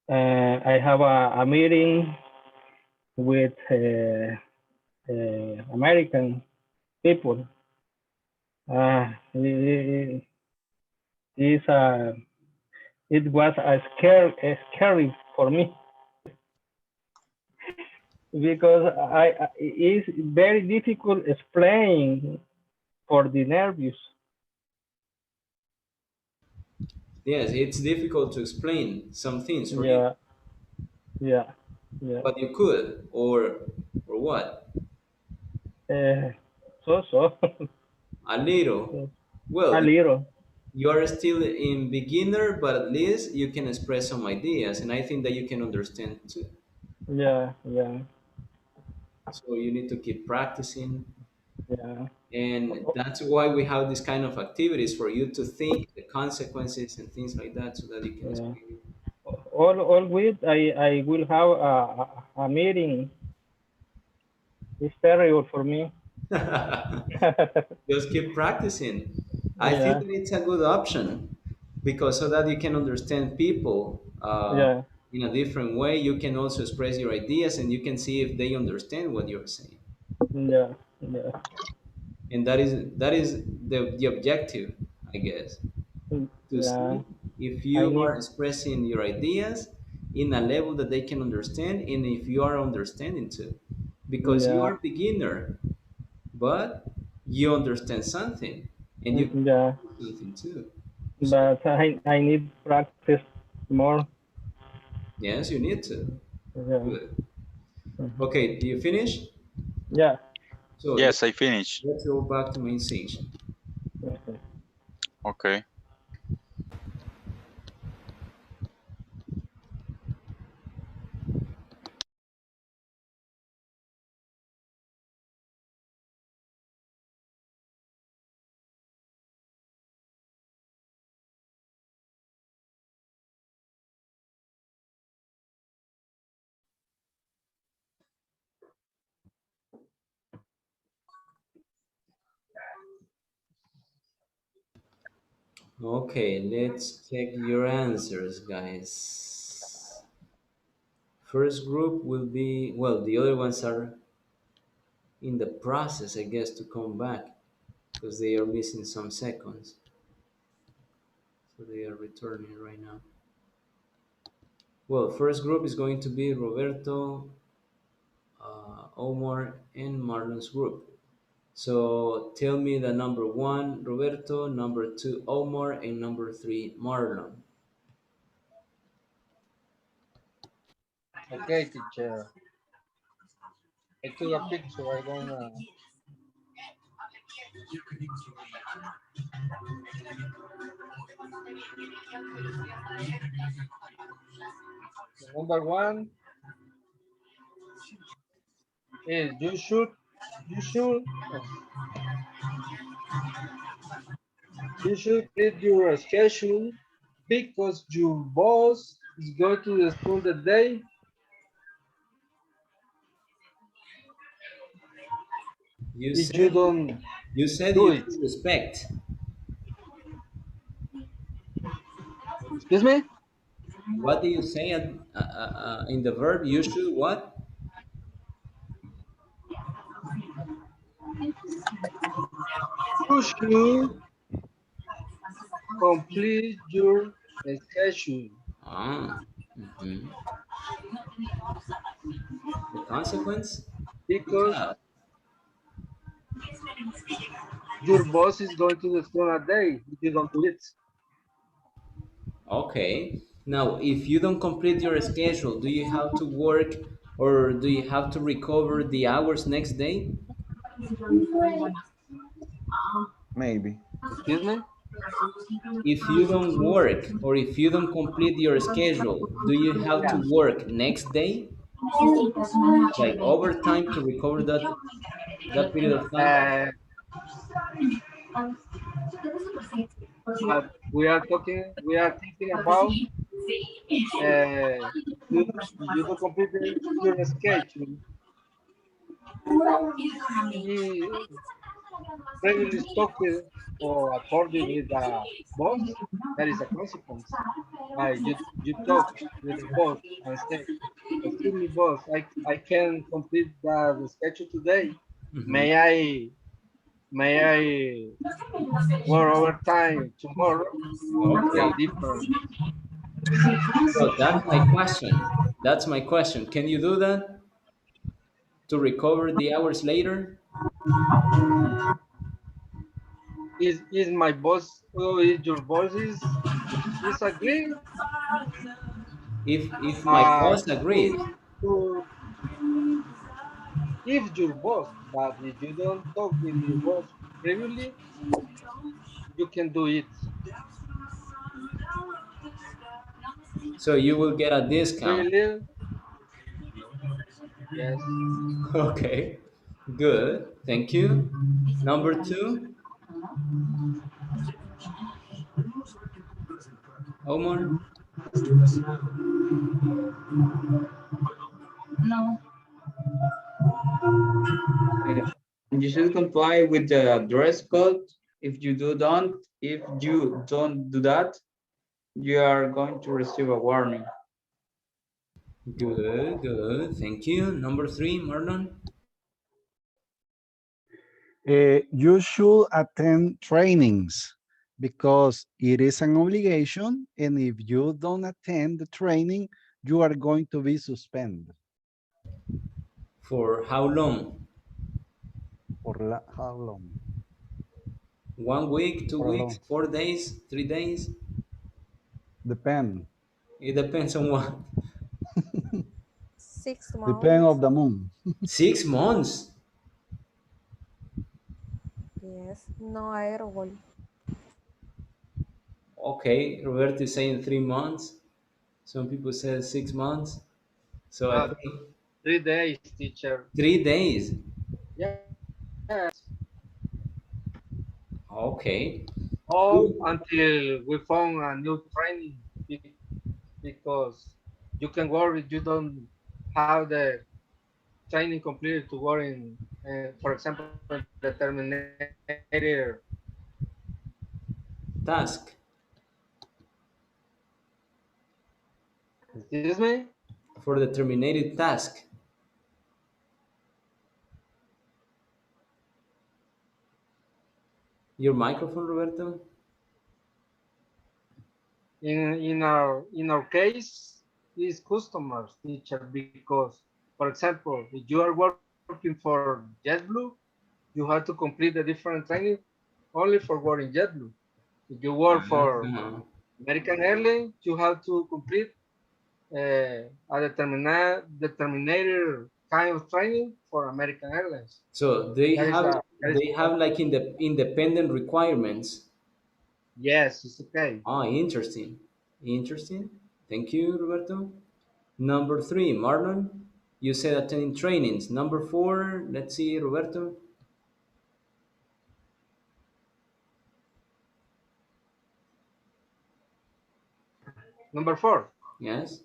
Speaker 2: I have a meeting with American people. It, is it was scary for me because it's very difficult explaining for the nervous.
Speaker 1: Yes, it's difficult to explain some things for you,
Speaker 2: Yeah, yeah, yeah.
Speaker 1: but you could, or what?
Speaker 2: Uh, so
Speaker 1: A little. Well,
Speaker 2: a little.
Speaker 1: you are still in beginner, but at least you can express some ideas, and I think that you can understand too.
Speaker 2: Yeah, yeah,
Speaker 1: So you need to keep practicing,
Speaker 2: yeah.
Speaker 1: and that's why we have this kind of activities for you to think the consequences and things like that, so that you can
Speaker 2: Yeah.
Speaker 1: explain
Speaker 2: All week I will have a meeting. It's terrible for me.
Speaker 1: it. Just keep practicing. I think
Speaker 2: Yeah,
Speaker 1: that it's a good option because so that you can understand people
Speaker 2: yeah,
Speaker 1: in a different way. You can also express your ideas, and you can see if they understand what you're saying.
Speaker 2: yeah, yeah,
Speaker 1: And that is the objective, I guess, to
Speaker 2: yeah.
Speaker 1: see if
Speaker 2: I
Speaker 1: you
Speaker 2: need,
Speaker 1: are expressing your ideas in a level that they can understand, and if you are understanding too, because you
Speaker 2: yeah,
Speaker 1: are beginner, but you understand something, and you can
Speaker 2: yeah.
Speaker 1: do something too. So
Speaker 2: But I need practice more.
Speaker 1: yes, you need to.
Speaker 2: Yeah,
Speaker 1: Good.
Speaker 2: mhm.
Speaker 1: Okay, do you finish?
Speaker 2: Yeah.
Speaker 1: So
Speaker 5: yes, I finished.
Speaker 1: let's go back to main section.
Speaker 2: Okay.
Speaker 5: Okay.
Speaker 1: Okay, let's check your answers, guys. First group will be, well, the other ones are in the process, I guess, to come back because they are missing some seconds. So they are returning right now. Well, first group is going to be Roberto, Omar, and Marlon's group. So tell me the number one, Roberto, number two, Omar, and number three, Marlon.
Speaker 9: Okay, teacher. I took a picture. I don't know. Number one is you should read your schedule because your boss is going to the school that day.
Speaker 1: You
Speaker 9: If you
Speaker 1: said
Speaker 9: don't
Speaker 1: you said
Speaker 9: do
Speaker 1: you
Speaker 9: it.
Speaker 1: should respect.
Speaker 9: Excuse me?
Speaker 1: What do you say in the verb? You should what?
Speaker 9: You should complete your schedule
Speaker 1: Ah, mhm. The consequence? Good
Speaker 9: because
Speaker 1: job.
Speaker 9: your boss is going to the school that day if you don't do it.
Speaker 1: Okay. Now, if you don't complete your schedule, do you have to work or do you have to recover the hours next day?
Speaker 13: Maybe.
Speaker 9: Excuse me?
Speaker 1: If you don't work or if you don't complete your schedule, do you have to work next day, like overtime to recover that period of time?
Speaker 9: Uh, But we are thinking about you to complete your schedule. You regularly talk with or according with the boss, that is a consequence. You talk with the boss and say, excuse me, boss, I can complete the schedule today.
Speaker 1: Mhm.
Speaker 9: May I work overtime tomorrow? They
Speaker 1: Okay.
Speaker 9: are different.
Speaker 1: So that's my question. That's my question. Can you do that to recover the hours later?
Speaker 9: Is my boss or is your boss is agree
Speaker 1: If my boss
Speaker 9: to,
Speaker 1: agrees,
Speaker 9: to if your boss, but if you don't talk with your boss previously, you can do it
Speaker 1: so you will get a discount.
Speaker 9: previously. Yes.
Speaker 1: Okay, good. Thank you. Number two, Omar.
Speaker 3: Uh, you should comply with the dress code. If you don't do that, you are going to receive a warning.
Speaker 1: Good, good. Thank you. Number three, Marlon.
Speaker 4: You should attend trainings because it is an obligation. And if you don't attend the training, you are going to be suspended.
Speaker 1: For how long?
Speaker 4: How long?
Speaker 1: 1 week, two
Speaker 4: For a
Speaker 1: weeks,
Speaker 4: long.
Speaker 1: 4 days, 3 days?
Speaker 4: Depend.
Speaker 1: It depends on what.
Speaker 4: Depend6
Speaker 11: months.
Speaker 4: of the moon.
Speaker 1: 6 months.
Speaker 11: Yes. No airball.
Speaker 1: Okay, Roberto is saying 3 months. Some people say 6 months. So I
Speaker 9: Uh,
Speaker 1: think
Speaker 9: 3 days, teacher.
Speaker 1: 3 days.
Speaker 9: Yes.
Speaker 1: Okay.
Speaker 9: Or
Speaker 1: Good.
Speaker 9: until we found a new training because you can work if you don't have the training completed to work in, for example, the terminator.
Speaker 1: Task.
Speaker 9: Excuse me?
Speaker 1: For the terminated task. Your microphone, Roberto?
Speaker 9: In our case is customers teacher because for example if you are working for JetBlue you have to complete a different training only for working JetBlue. If you work for
Speaker 1: Uh-huh.
Speaker 9: American Airlines you have to complete a determinated kind of training for American Airlines.
Speaker 1: So they
Speaker 9: That is
Speaker 1: have
Speaker 9: a that is
Speaker 1: they have like in the independent requirements.
Speaker 9: yes, it's okay.
Speaker 1: Ah, interesting. Interesting. Thank you, Roberto. Number three, Marlon. You said attending trainings. Number four, let's see, Roberto.
Speaker 9: Number four.
Speaker 1: Yes.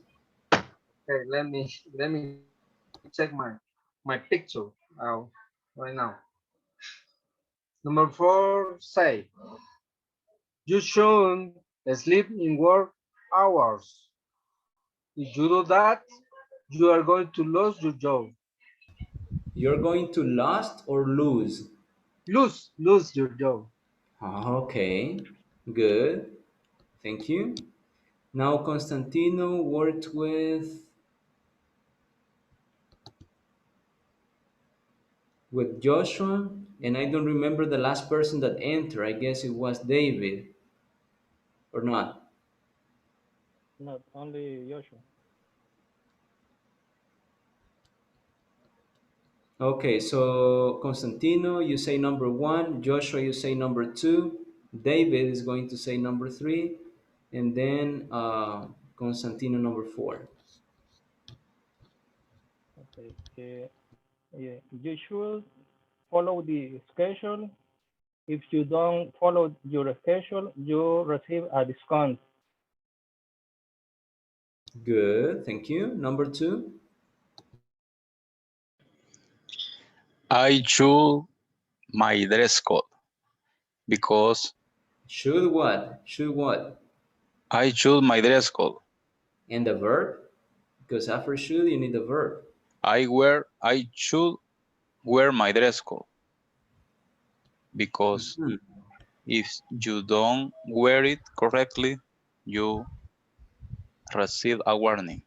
Speaker 9: Okay, let me check my picture right now. Number four say you shouldn't sleep in work hours. If you do that, you are going to lose your job.
Speaker 1: You're going to last or lose?
Speaker 9: Lose your job.
Speaker 1: Ah, okay. Good. Thank you. Now Constantino worked with Joshua, and I don't remember the last person that entered. I guess it was David, or not.
Speaker 2: Not only Joshua.
Speaker 1: Okay, so Constantino, you say number one. Joshua, you say number two. David is going to say number three, and then Constantino number four.
Speaker 2: Okay. Yeah, you should follow the schedule If you don't follow your schedule, you receive a discount.
Speaker 1: Good, thank you. Number two.
Speaker 5: I choose my dress code because
Speaker 1: Should what? Should what?
Speaker 5: I choose my dress code.
Speaker 1: And the verb? Because after should, you need the verb.
Speaker 5: I should wear my dress code because
Speaker 1: Hmm.
Speaker 5: if you don't wear it correctly, you receive a warning.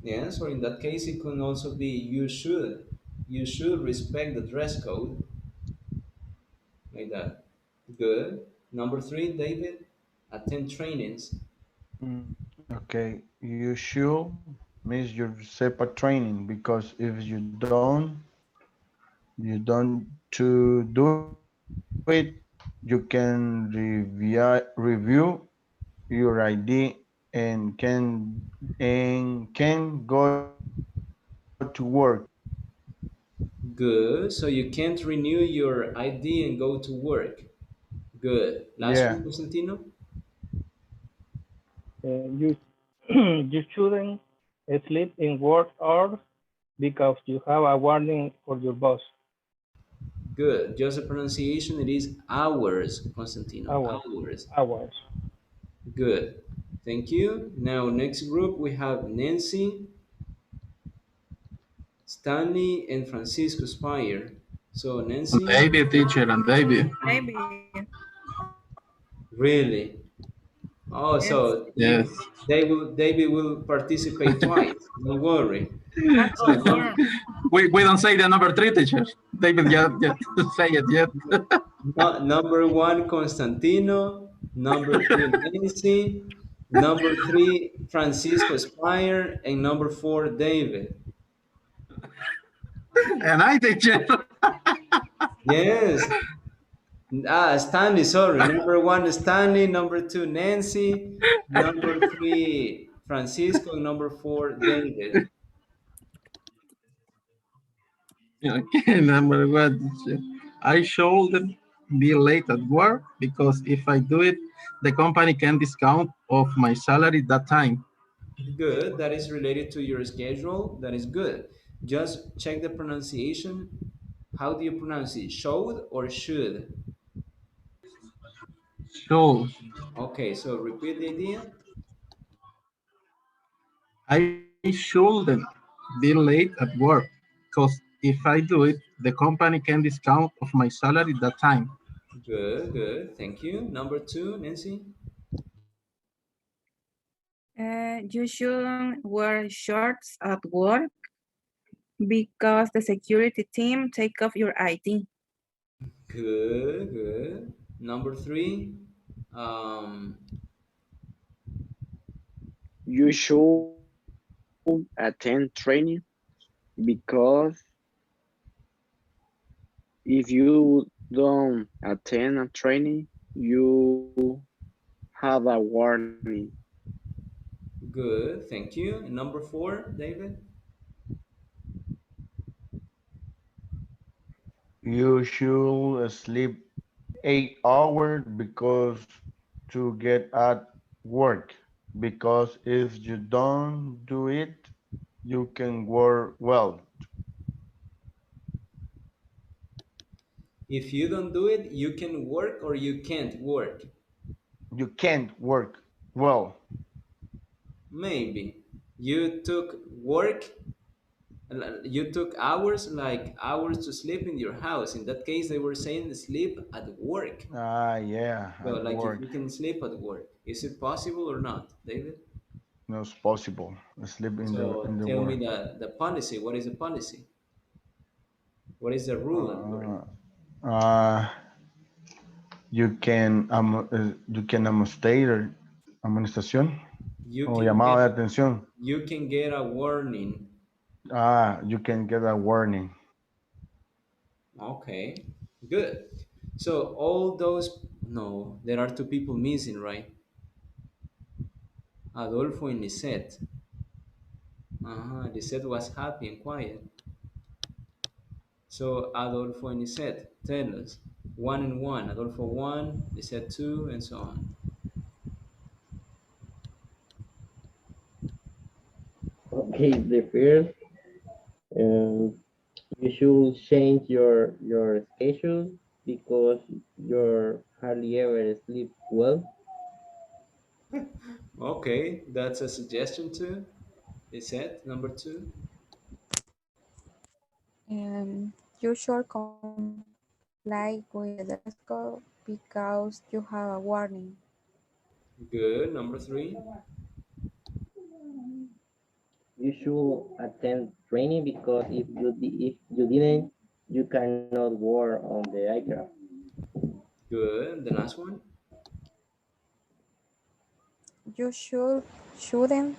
Speaker 1: Yes, or in that case, it can also be you should. You should respect the dress code, like that. Good. Number three, David, attend trainings.
Speaker 13: Mm, okay, you should miss your separate training because if you don't to do it, you can review your ID and can go to work.
Speaker 1: Good. So you can't renew your ID and go to work. Good. Last
Speaker 13: Yeah.
Speaker 1: one, Constantino.
Speaker 2: You you shouldn't sleep in work hours because you have a warning for your boss.
Speaker 1: Good. Just the pronunciation, it is hours, Constantino.
Speaker 2: Hours,
Speaker 1: Hours.
Speaker 2: hours.
Speaker 1: Good. Thank you. Now, next group, we have Nancy, Stanley, and Francisco Spire. So, Nancy,
Speaker 14: David, teacher, and David.
Speaker 6: Maybe.
Speaker 1: really? Oh,
Speaker 6: Yes.
Speaker 1: so
Speaker 14: Yes.
Speaker 1: David will participate twice. Don't worry.
Speaker 6: Not
Speaker 1: So,
Speaker 6: confirmed.
Speaker 14: We don't say the number three, teacher. David, yet say it yet.
Speaker 1: number one, Constantino. Number two, Nancy. Number three, Francisco Spire. And number four, David.
Speaker 14: And I, teacher.
Speaker 1: Yes. Stanley, sorry. Number one, Stanley. Number two, Nancy. Number three, Francisco. And number four, David.
Speaker 14: Okay, number one, teacher. I should be late at work because if I do it, the company can discount of my salary that time.
Speaker 1: Good. That is related to your schedule. That is good. Just check the pronunciation. How do you pronounce it? Should or should?
Speaker 14: So
Speaker 1: Okay, so repeat the idea.
Speaker 14: I shouldn't be late at work because if I do it, the company can discount of my salary that time.
Speaker 1: Good, good. Thank you. Number two, Nancy.
Speaker 6: You shouldn't wear shorts at work because the security team take off your ID.
Speaker 1: Good, good. Number three, um,
Speaker 12: You should attend training because if you don't attend a training, you have a warning.
Speaker 1: good. Thank you. And number four, David.
Speaker 13: You should sleep 8 hours because to get at work. Because if you don't do it, you can work well.
Speaker 1: If you don't do it, you can work or you can't work.
Speaker 13: You can't work well.
Speaker 1: Maybe you took work. You took hours, like hours to sleep in your house. In that case, they were saying sleep at work.
Speaker 13: Ah, yeah,
Speaker 1: So,
Speaker 13: at
Speaker 1: like if
Speaker 13: work.
Speaker 1: you can sleep at work, is it possible or not, David?
Speaker 13: No, it's possible. Sleep in the
Speaker 1: So
Speaker 13: in the
Speaker 1: tell me
Speaker 13: work.
Speaker 1: the policy. What is the policy? What is the rule at work?
Speaker 13: Uh, uh, you can amonestación
Speaker 1: You
Speaker 13: o
Speaker 1: can
Speaker 13: llamado
Speaker 1: get
Speaker 13: de atención.
Speaker 1: you can get a warning.
Speaker 13: You can get a warning.
Speaker 1: Okay, good. So all those no, there are two people missing, right? Adolfo and Lisette. Lisette was happy and quiet. So Adolfo and Lisette, tell us one and one. Adolfo one, Lisette two, and so on.
Speaker 10: Okay, the first, um, you should change your schedule because you hardly ever sleep well.
Speaker 1: Okay, that's a suggestion too. Lisette, number two.
Speaker 6: You should comply with the dress code because you have a warning.
Speaker 1: Good. Number three.
Speaker 10: You should attend training because if you didn't, you cannot work on the aircraft.
Speaker 1: Good. The last one.
Speaker 6: You shouldn't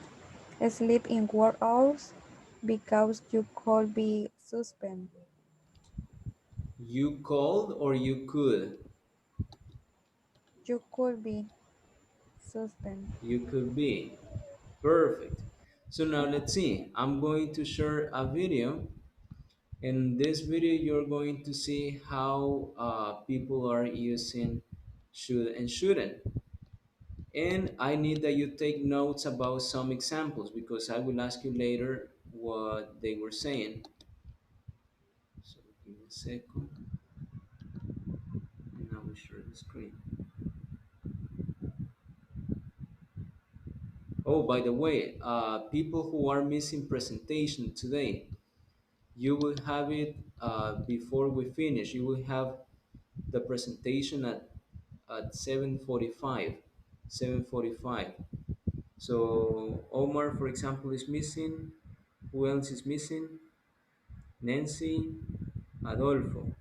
Speaker 6: sleep in work hours because you could be suspended.
Speaker 1: You called or you could?
Speaker 6: You could be suspended.
Speaker 1: You could be. Perfect. So now let's see. I'm going to share a video. In this video, you're going to see how people are using should and shouldn't. And I need that you take notes about some examples because I will ask you later what they were saying. So give me a second, and I will share the screen. Oh, by the way, people who are missing presentation today, you will have it before we finish. You will have the presentation at 7:45. 7:45. So Omar, for example, is missing. Who else is missing? Nancy, Adolfo.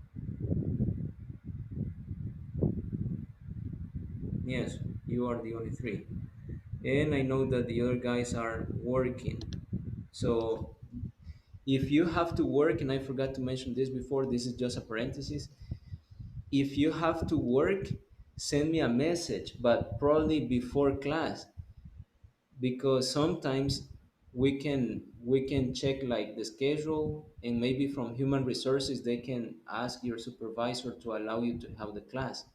Speaker 1: Yes, you are the only three. And I know that the other guys are working. So if you have to work, and I forgot to mention this before, this is just a parenthesis. If you have to work, send me a message, but probably before class, because sometimes we can check like the schedule, and maybe from human resources they can ask your supervisor to allow you to have the class.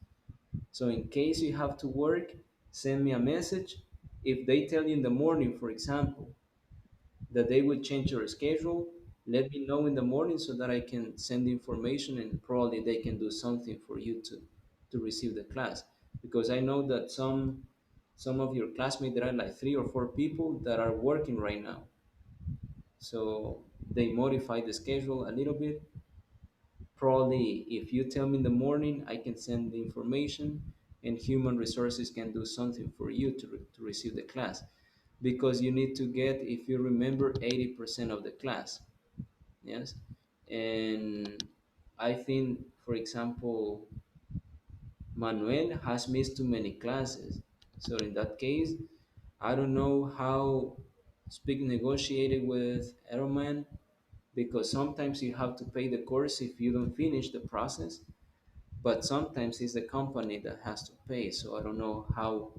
Speaker 1: So in case you have to work, send me a message. If they tell you in the morning, for example, that they will change your schedule, let me know in the morning so that I can send the information and probably they can do something for you to receive the class. Because I know that some of your classmates, there are like 3 or 4 people that are working right now. So they modify the schedule a little bit. Probably if you tell me in the morning, I can send the information and human resources can do something for you to receive the class, because you need to get, if you remember, 80% of the class. Yes. And I think, for example, Manuel has missed too many classes. So in that case, I don't know how speak negotiated with Aeroman, because sometimes you have to pay the course if you don't finish the process, but sometimes it's the company that has to pay. So I don't know how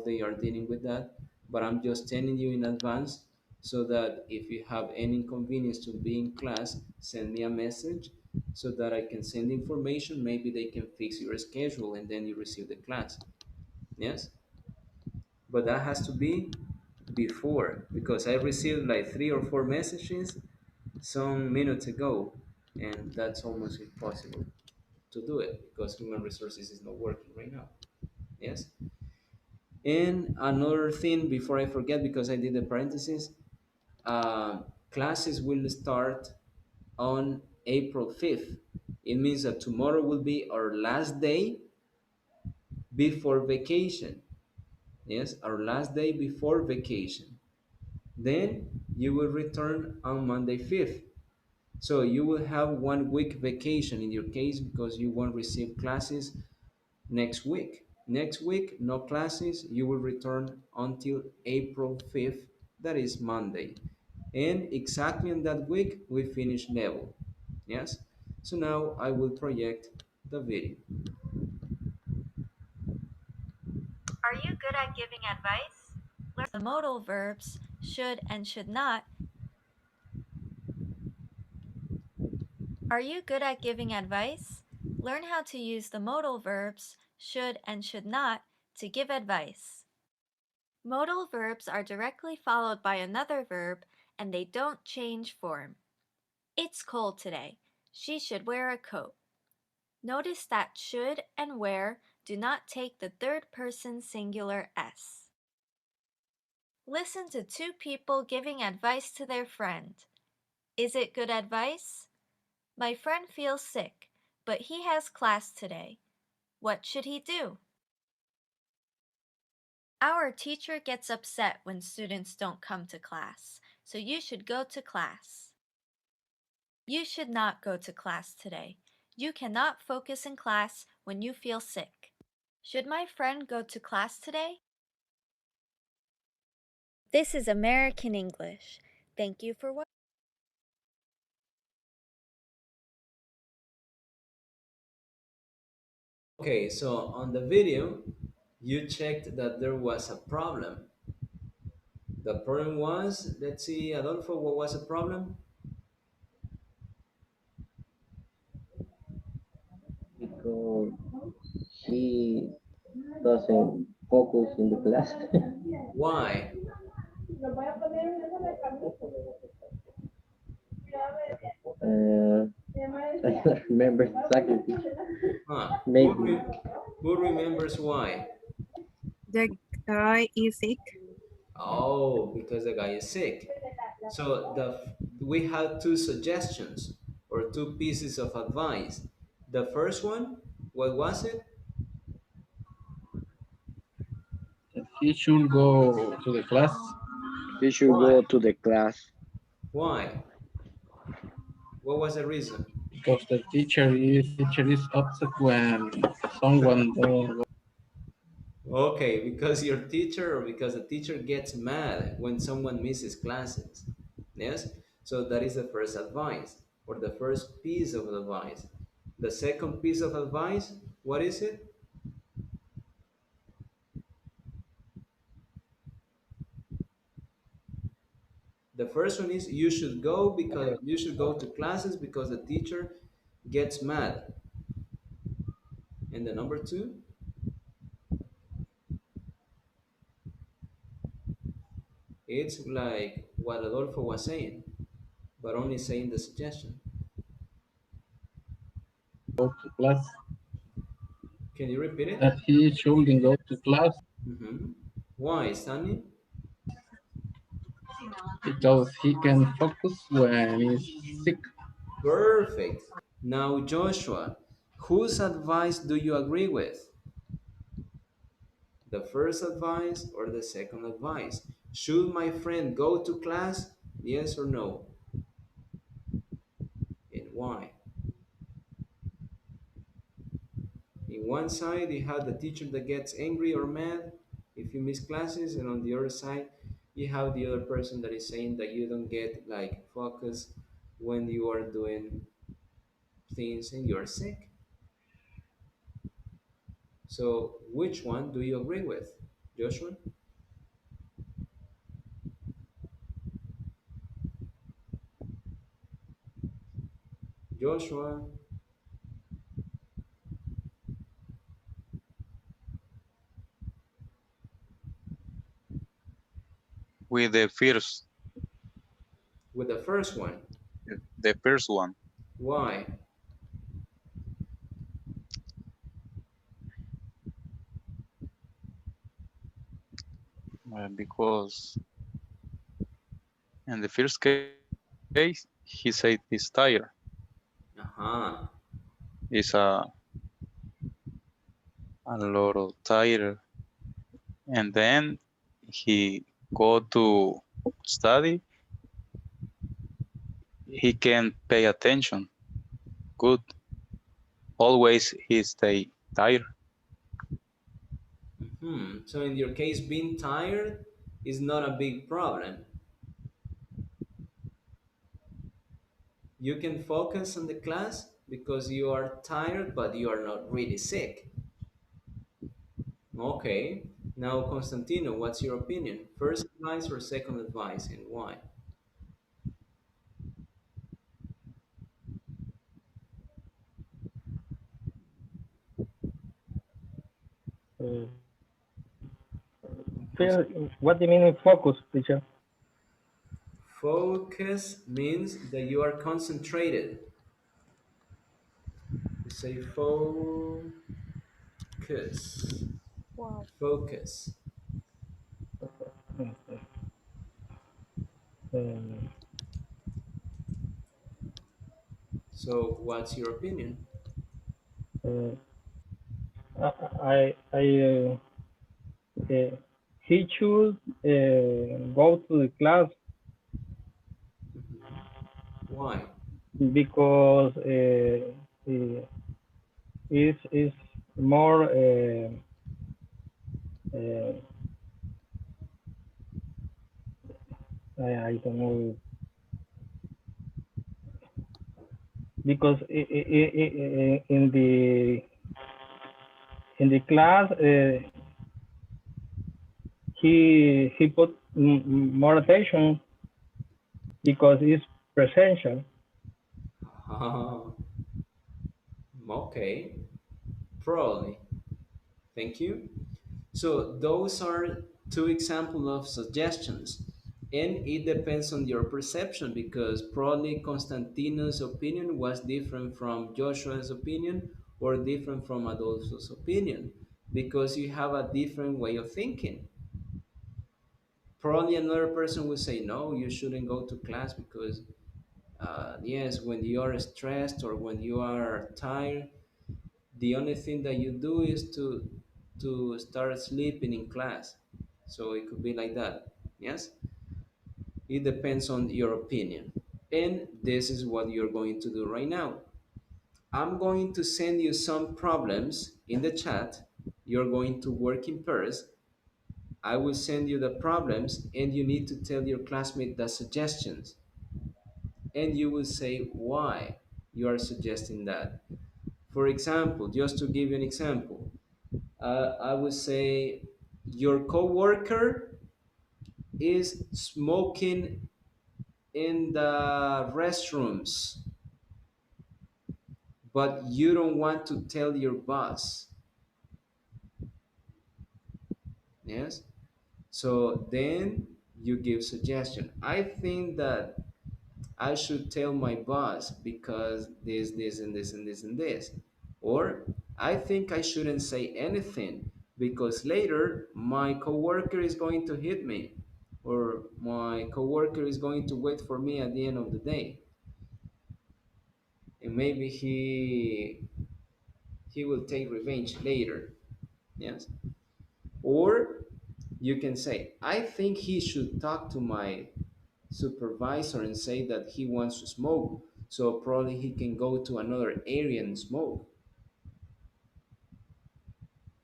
Speaker 1: they are dealing with that, but I'm just telling you in advance so that if you have any inconvenience to be in class, send me a message so that I can send information. Maybe they can fix your schedule and then you receive the class. Yes, but that has to be before, because I received like 3 or 4 messages some minutes ago, and that's almost impossible to do it because human resources is not working right now. Yes. And another thing before I forget, because I did the parentheses, classes will start on April 5th. It means that tomorrow will be our last day before vacation. Yes, our last day before vacation. Then you will return on Monday 5th. So you will have 1 week vacation in your case because you won't receive classes next week. Next week, no classes. You will return until April 5th, that is Monday. And exactly in that week, we finish level. Yes? So now I will project the video.
Speaker 15: Are you good at giving advice? The modal verbs should and should not. Are you good at giving advice? Learn how to use the modal verbs should and should not to give advice. Modal verbs are directly followed by another verb and they don't change form. It's cold today. She should wear a coat. Notice that should and wear do not take the third person singular s. Listen to two people giving advice to their friend. Is it good advice? My friend feels sick, but he has class today. What should he do? Our teacher gets upset when students don't come to class, so you should go to class. You should not go to class today. You cannot focus in class when you feel sick. Should my friend go to class today? This is American English. Thank you for watching.
Speaker 1: Okay, so on the video, you checked that there was a problem. The problem was, let's see, Adolfo, what was the problem?
Speaker 10: because she doesn't focus in the class.
Speaker 1: Why?
Speaker 10: I don't remember exactly.
Speaker 1: Huh?
Speaker 10: Maybe.
Speaker 1: Who remembers why?
Speaker 6: The guy is sick.
Speaker 1: Oh, because the guy is sick. So we had two suggestions or two pieces of advice. The first one, what was it?
Speaker 14: He should go to the class
Speaker 12: He should
Speaker 1: Why?
Speaker 12: go to the class
Speaker 1: Why? What was the reason?
Speaker 14: because the teacher is upset when someone don't go.
Speaker 1: Okay, because your teacher or because the teacher gets mad when someone misses classes. Yes? So that is the first advice or the first piece of advice. The second piece of advice, what is it? The first one is you should go to classes because the teacher gets mad. And the number two, it's like what Adolfo was saying, but only saying the suggestion.
Speaker 14: To class.
Speaker 1: Can you repeat it?
Speaker 14: That he shouldn't go to class
Speaker 1: Mm-hmm. Why, Stanley?
Speaker 14: because he can focus when he's sick.
Speaker 1: Perfect. Now, Joshua, whose advice do you agree with? The first advice or the second advice? Should my friend go to class? Yes or no? And why? In one side, you have the teacher that gets angry or mad if you miss classes, and on the other side, you have the other person that is saying that you don't get like focus when you are doing things and you're sick. So, which one do you agree with, Joshua? Joshua.
Speaker 5: with
Speaker 1: With the first one.
Speaker 5: the first one,
Speaker 1: Why?
Speaker 5: because in the first case he said he's tired.
Speaker 1: Uh-huh.
Speaker 5: It's a lot of tired, and then he go to study. He can pay attention. Good. Always he stay tired.
Speaker 1: So in your case, being tired is not a big problem. You can focus on the class because you are tired, but you are not really sick. Okay. Now, Constantino, what's your opinion? First advice or second advice, and why?
Speaker 2: What do you mean in focus, teacher?
Speaker 1: Focus means that you are concentrated. You say focus.
Speaker 11: Wow.
Speaker 1: Focus. So, what's your opinion?
Speaker 2: He should go to the class
Speaker 1: Why?
Speaker 2: because is more I don't know because in the class he put more attention because it's presential.
Speaker 1: Okay, probably. Thank you. So those are two examples of suggestions. And it depends on your perception because probably Constantino's opinion was different from Joshua's opinion or different from Adolfo's opinion because you have a different way of thinking. Probably another person would say, no, you shouldn't go to class because, yes, when you are stressed or when you are tired, the only thing that you do is to start sleeping in class. So it could be like that. Yes, it depends on your opinion. And this is what you're going to do right now. I'm going to send you some problems in the chat. You're going to work in pairs. I will send you the problems and you need to tell your classmate the suggestions, and you will say why you are suggesting that. For example, just to give you an example, I would say your coworker is smoking in the restrooms, but you don't want to tell your boss. Yes? So then you give suggestion. I think that I should tell my boss because this, and this, and this, and this. Or I think I shouldn't say anything because later my coworker is going to hit me or my coworker is going to wait for me at the end of the day. And maybe he will take revenge later. Yes. Or you can say, I think he should talk to my supervisor and say that he wants to smoke. So probably he can go to another area and smoke.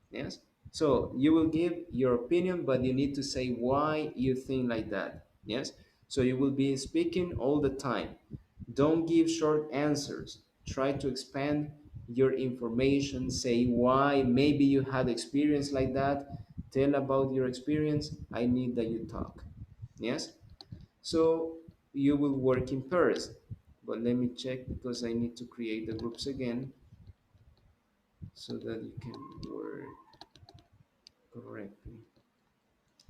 Speaker 1: Yes. So you will give your opinion, but you need to say why you think like that. Yes. So you will be speaking all the time. Don't give short answers. Try to expand your information. Say why. Maybe you had experience like that. Tell about your experience. I need that you talk. Yes. So you will work in pairs. But let me check because I need to create the groups again so that you can work correctly.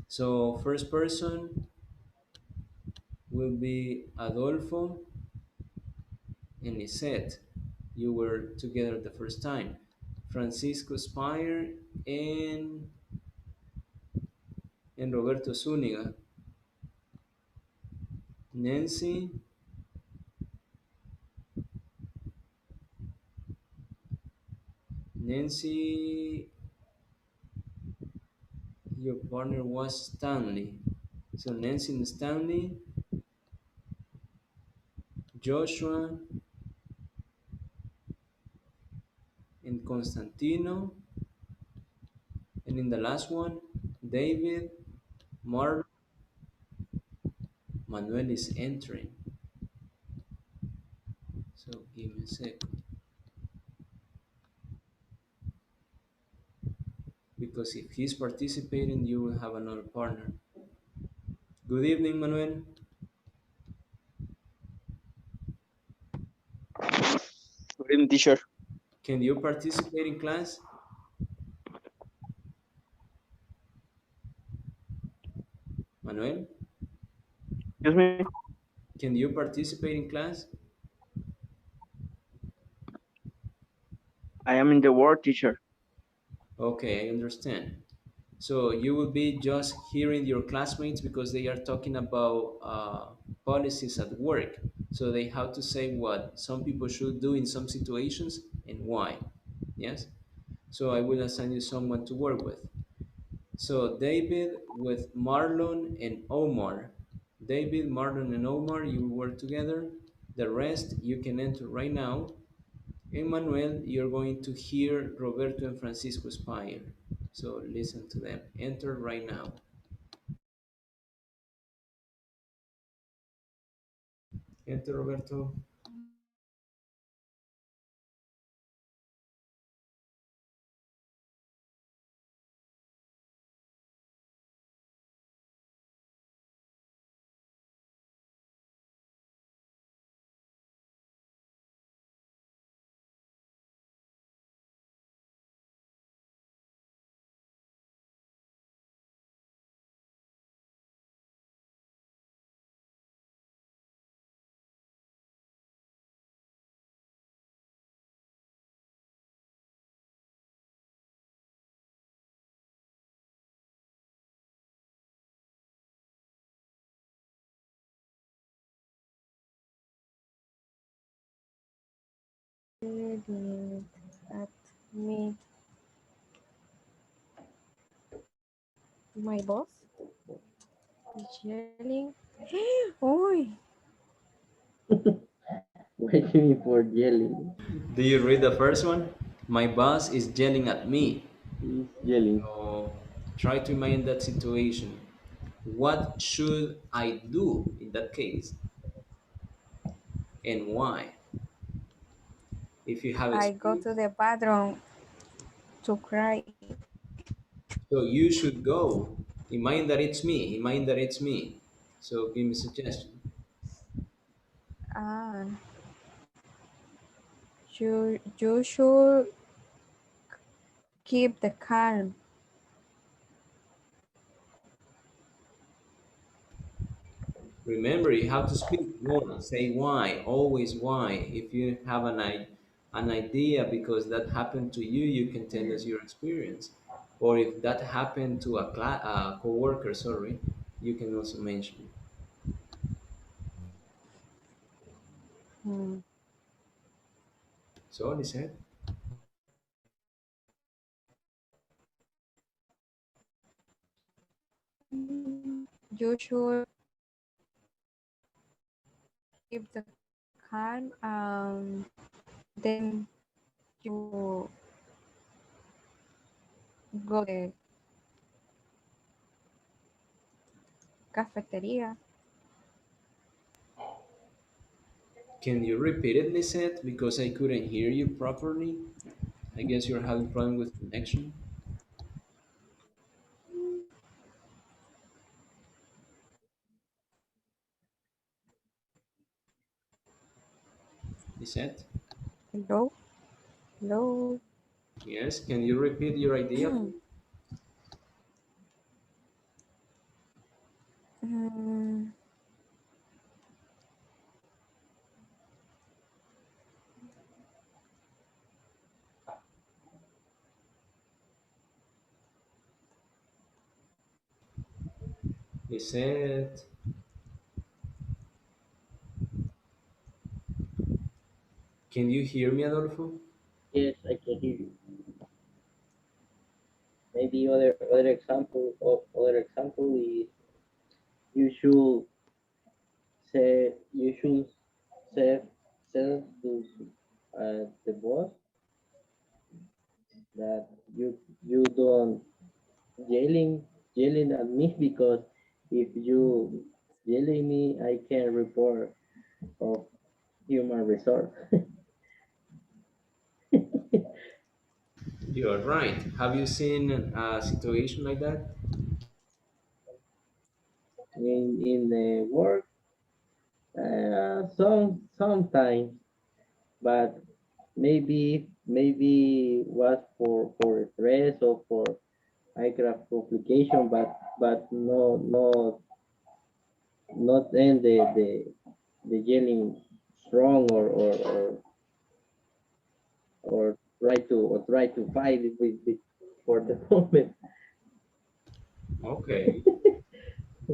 Speaker 1: So first person will be Adolfo and Lisette. You were together the first time. Francisco Spire and Roberto Zúñiga. Nancy, Nancy, your partner was Stanley. So Nancy and Stanley, Joshua and Constantino, and in the last one, David, Marlon, Manuel is entering. So give me a second. Because if he's participating, you will have another partner. Good evening, Manuel.
Speaker 16: Good evening, teacher.
Speaker 1: Can you participate in class? Manuel,
Speaker 12: Excuse me.
Speaker 1: can you participate in class?
Speaker 12: I am in the word, teacher.
Speaker 1: Okay, I understand. So you will be just hearing your classmates because they are talking about policies at work. So they have to say what some people should do in some situations and why. Yes? So I will assign you someone to work with. So David with Marlon and Omar. David, Marlon, and Omar, you will work together. The rest you can enter right now. Emmanuel, you're going to hear Roberto and Francisco Spire. So listen to them. Enter right now. Enter, Roberto.
Speaker 11: Yelling at me. My boss is yelling. Uy,
Speaker 10: Waiting me for yelling.
Speaker 1: Do you read the first one? My boss is yelling at me.
Speaker 10: He's yelling.
Speaker 1: So try to imagine that situation. What should I do in that case and why? If you have
Speaker 11: I go
Speaker 1: experience,
Speaker 11: to the bathroom to cry.
Speaker 1: so you should go. Imagine that it's me. Imagine that it's me. So give me a suggestion.
Speaker 11: Ah, you should keep the calm.
Speaker 1: Remember, you have to speak more. Say why, always why. If you have an idea because that happened to you, you can tell us your experience. Or if that happened to a coworker, sorry, you can also mention.
Speaker 11: Hmm.
Speaker 1: So, Lisette,
Speaker 11: You should keep the calm. Then you go to the cafeteria.
Speaker 1: can you repeat it, Lisette? Because I couldn't hear you properly. I guess you're having problem with connection. Lisette?
Speaker 11: Hello, hello.
Speaker 1: Yes, can you repeat your idea, please?
Speaker 11: Hmm.
Speaker 1: Lisette, can you hear me, Adolfo?
Speaker 10: Yes, I can hear you. Maybe other example is you should you should say to the boss that you don't yelling yelling at me because if you yelling me, I can report of human resource.
Speaker 1: You are right. Have you seen a situation like that?
Speaker 10: in the work, sometimes, but maybe was for stress or for aircraft complication, but no, not end the yelling strong or try to fight it with for the moment.
Speaker 1: Okay,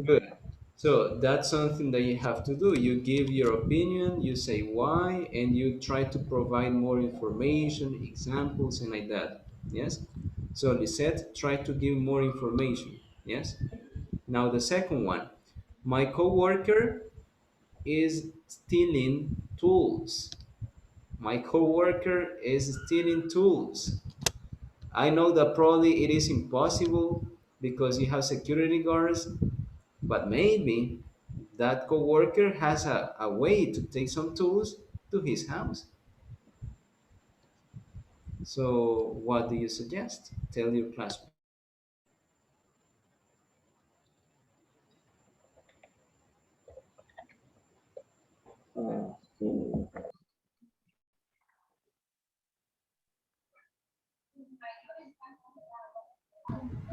Speaker 1: good. So that's something that you have to do. You give your opinion, you say why, and you try to provide more information, examples, and like that. Yes? So Lisette, try to give more information. Yes? Now the second one. My coworker is stealing tools. My coworker is stealing tools. I know that probably it is impossible because you have security guards, but maybe that coworker has a way to take some tools to his house. So what do you suggest? Tell your classmates.
Speaker 10: Mm.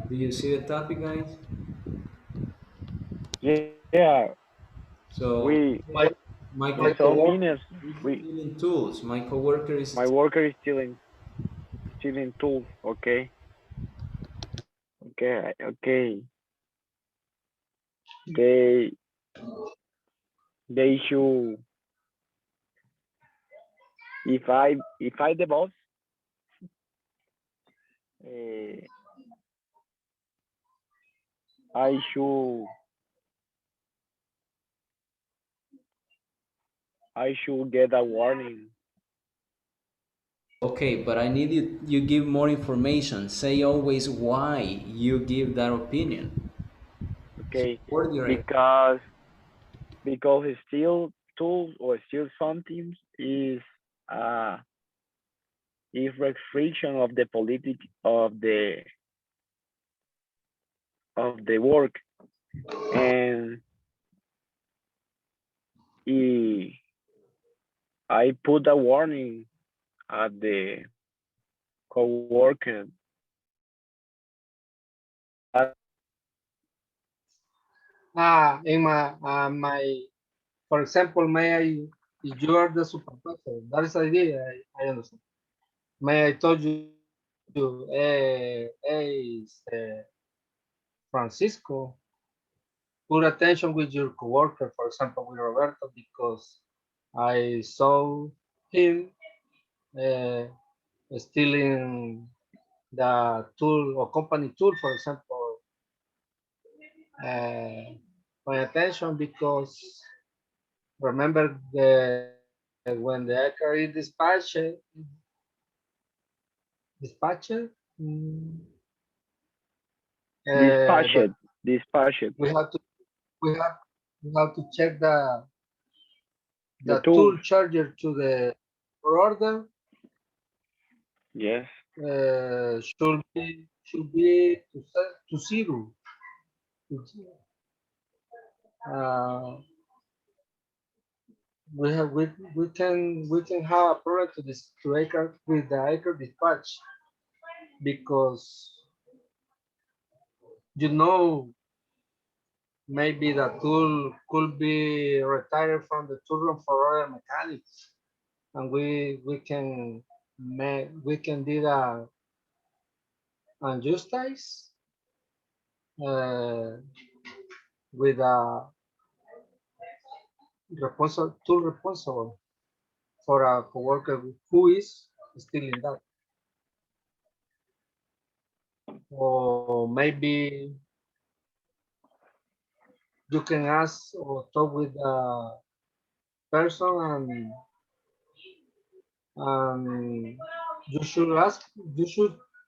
Speaker 1: Do you see the topic, guys?
Speaker 12: Yeah,
Speaker 1: So
Speaker 12: we
Speaker 9: My
Speaker 1: my
Speaker 9: my
Speaker 12: in some
Speaker 1: coworker
Speaker 9: coworker.
Speaker 12: minutes
Speaker 1: is
Speaker 12: we
Speaker 1: stealing tools. My coworker
Speaker 12: my
Speaker 1: is
Speaker 12: worker is stealing tools. Okay, okay. They they should if I the boss, uh, I should get a warning.
Speaker 1: okay, but I need you give more information. Say always why you give that opinion.
Speaker 12: Okay,
Speaker 1: Support your
Speaker 12: because steal tools or steal something uh is restriction of the politic of the work, and I I put a warning at the coworker that
Speaker 9: In my for example, may I, if you are the supervisor, that is the idea, I understand. May I told you, Francisco, put attention with your coworker, for example, with Roberto, because I saw him uh, stealing the tool or company tool, for example. Pay attention because remember when the hacker is dispatched, mm, but
Speaker 12: dispatched dispatched
Speaker 9: we have to we have we have to check
Speaker 12: the
Speaker 9: the
Speaker 12: tools.
Speaker 9: tool charger to the order
Speaker 12: Yes.
Speaker 9: should be to zero. Uh, we can have a problem to this to acre with the acre dispatch because you know maybe the tool could be retired from the tool room for other mechanics, and we can do the injustice uh, with a tool responsible for a coworker who is stealing that, or maybe you can ask or talk with the person, and you should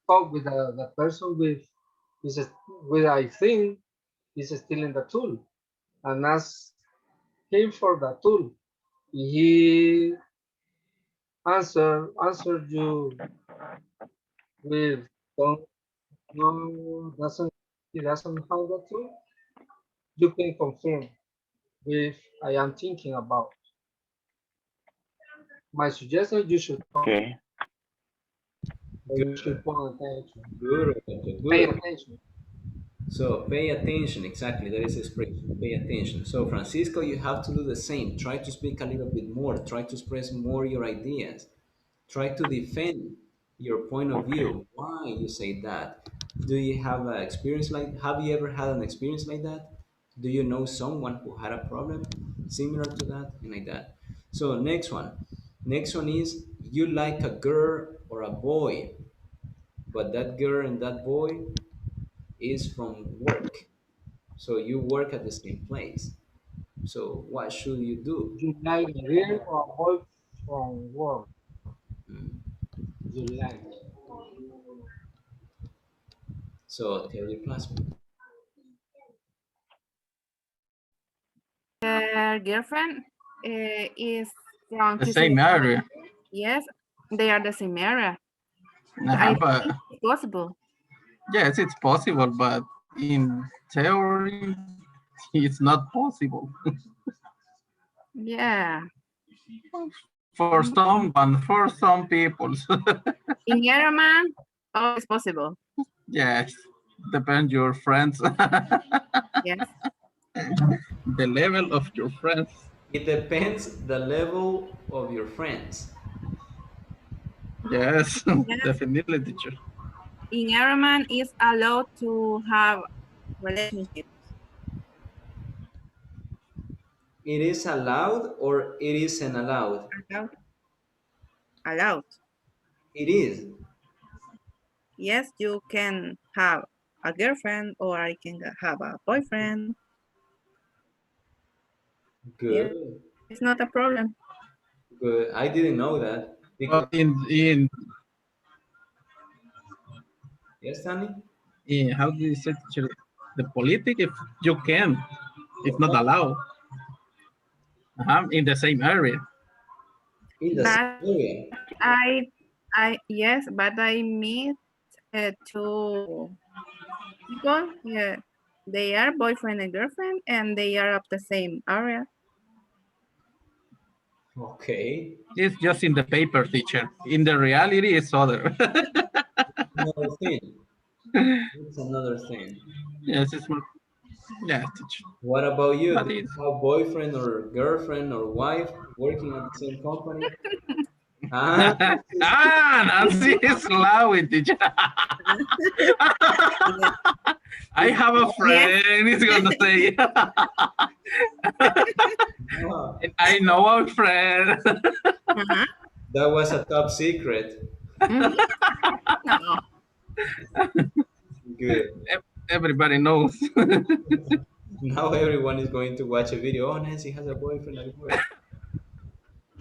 Speaker 9: talk with the person is with I think is stealing the tool, and ask him for the tool. He answered you with don't no doesn't he doesn't have the tool. You can confirm with I am thinking about. My suggestion, you should talk,
Speaker 12: Okay.
Speaker 9: or you should pay attention.
Speaker 1: good,
Speaker 9: Pay
Speaker 1: good.
Speaker 9: attention.
Speaker 1: So pay attention, exactly, that is the expression, pay attention. So Francisco, you have to do the same. Try to speak a little bit more, try to express more your ideas. Try to defend your point of view. Why you say that? Do you have an experience have you ever had an experience like that? Do you know someone who had a problem similar to that and like that? So next one. Next one is you like a girl or a boy, but that girl and that boy is from work. So you work at the same place. So what should you do?
Speaker 9: You like a girl or a boy from work?
Speaker 1: Mm.
Speaker 9: You like.
Speaker 1: So tell your classmate.
Speaker 6: Their girlfriend is from
Speaker 14: The
Speaker 6: his
Speaker 14: same area.
Speaker 6: yes, they are the same area. I
Speaker 14: But
Speaker 6: think it's possible.
Speaker 14: yes, it's possible, but in theory, it's not possible.
Speaker 6: Yeah.
Speaker 14: For someone, for some people.
Speaker 6: In Yereman, oh, it's possible.
Speaker 14: Yes, depend your friends.
Speaker 6: Yes.
Speaker 14: The level of your friends.
Speaker 1: It depends the level of your friends.
Speaker 14: Yes,
Speaker 6: Yes.
Speaker 14: definitely, teacher.
Speaker 6: In Yereman, is allowed to have relationships.
Speaker 1: It is allowed or it isn't allowed?
Speaker 6: Allowed. Allowed.
Speaker 1: It is.
Speaker 6: Yes, you can have a girlfriend or I can have a boyfriend. Yeah,
Speaker 1: Good.
Speaker 6: it's not a problem.
Speaker 1: Good. I didn't know that because
Speaker 14: But in
Speaker 1: yes, Danny?
Speaker 14: how do you say, teacher? The politic, if you can, it's not allowed. In the same area.
Speaker 1: In the same
Speaker 6: But
Speaker 1: area.
Speaker 6: yes, but I meet two people. Yeah, they are boyfriend and girlfriend, and they are of the same area.
Speaker 1: Okay.
Speaker 14: It's just in the paper, teacher. In the reality, it's other.
Speaker 1: Another thing. It's another thing.
Speaker 14: Yes, it's more. Yeah, teacher.
Speaker 1: What about you?
Speaker 14: But
Speaker 1: Do you
Speaker 14: it's
Speaker 1: have boyfriend or girlfriend or wife working at the same company? Ah,
Speaker 14: Nancy is allowing, teacher. I have a friend. He's gonna say, and I know a friend.
Speaker 1: that was a top secret.
Speaker 6: No.
Speaker 1: Good.
Speaker 14: Everybody knows.
Speaker 1: Now everyone is going to watch a video. Oh, Nancy has a boyfriend at work.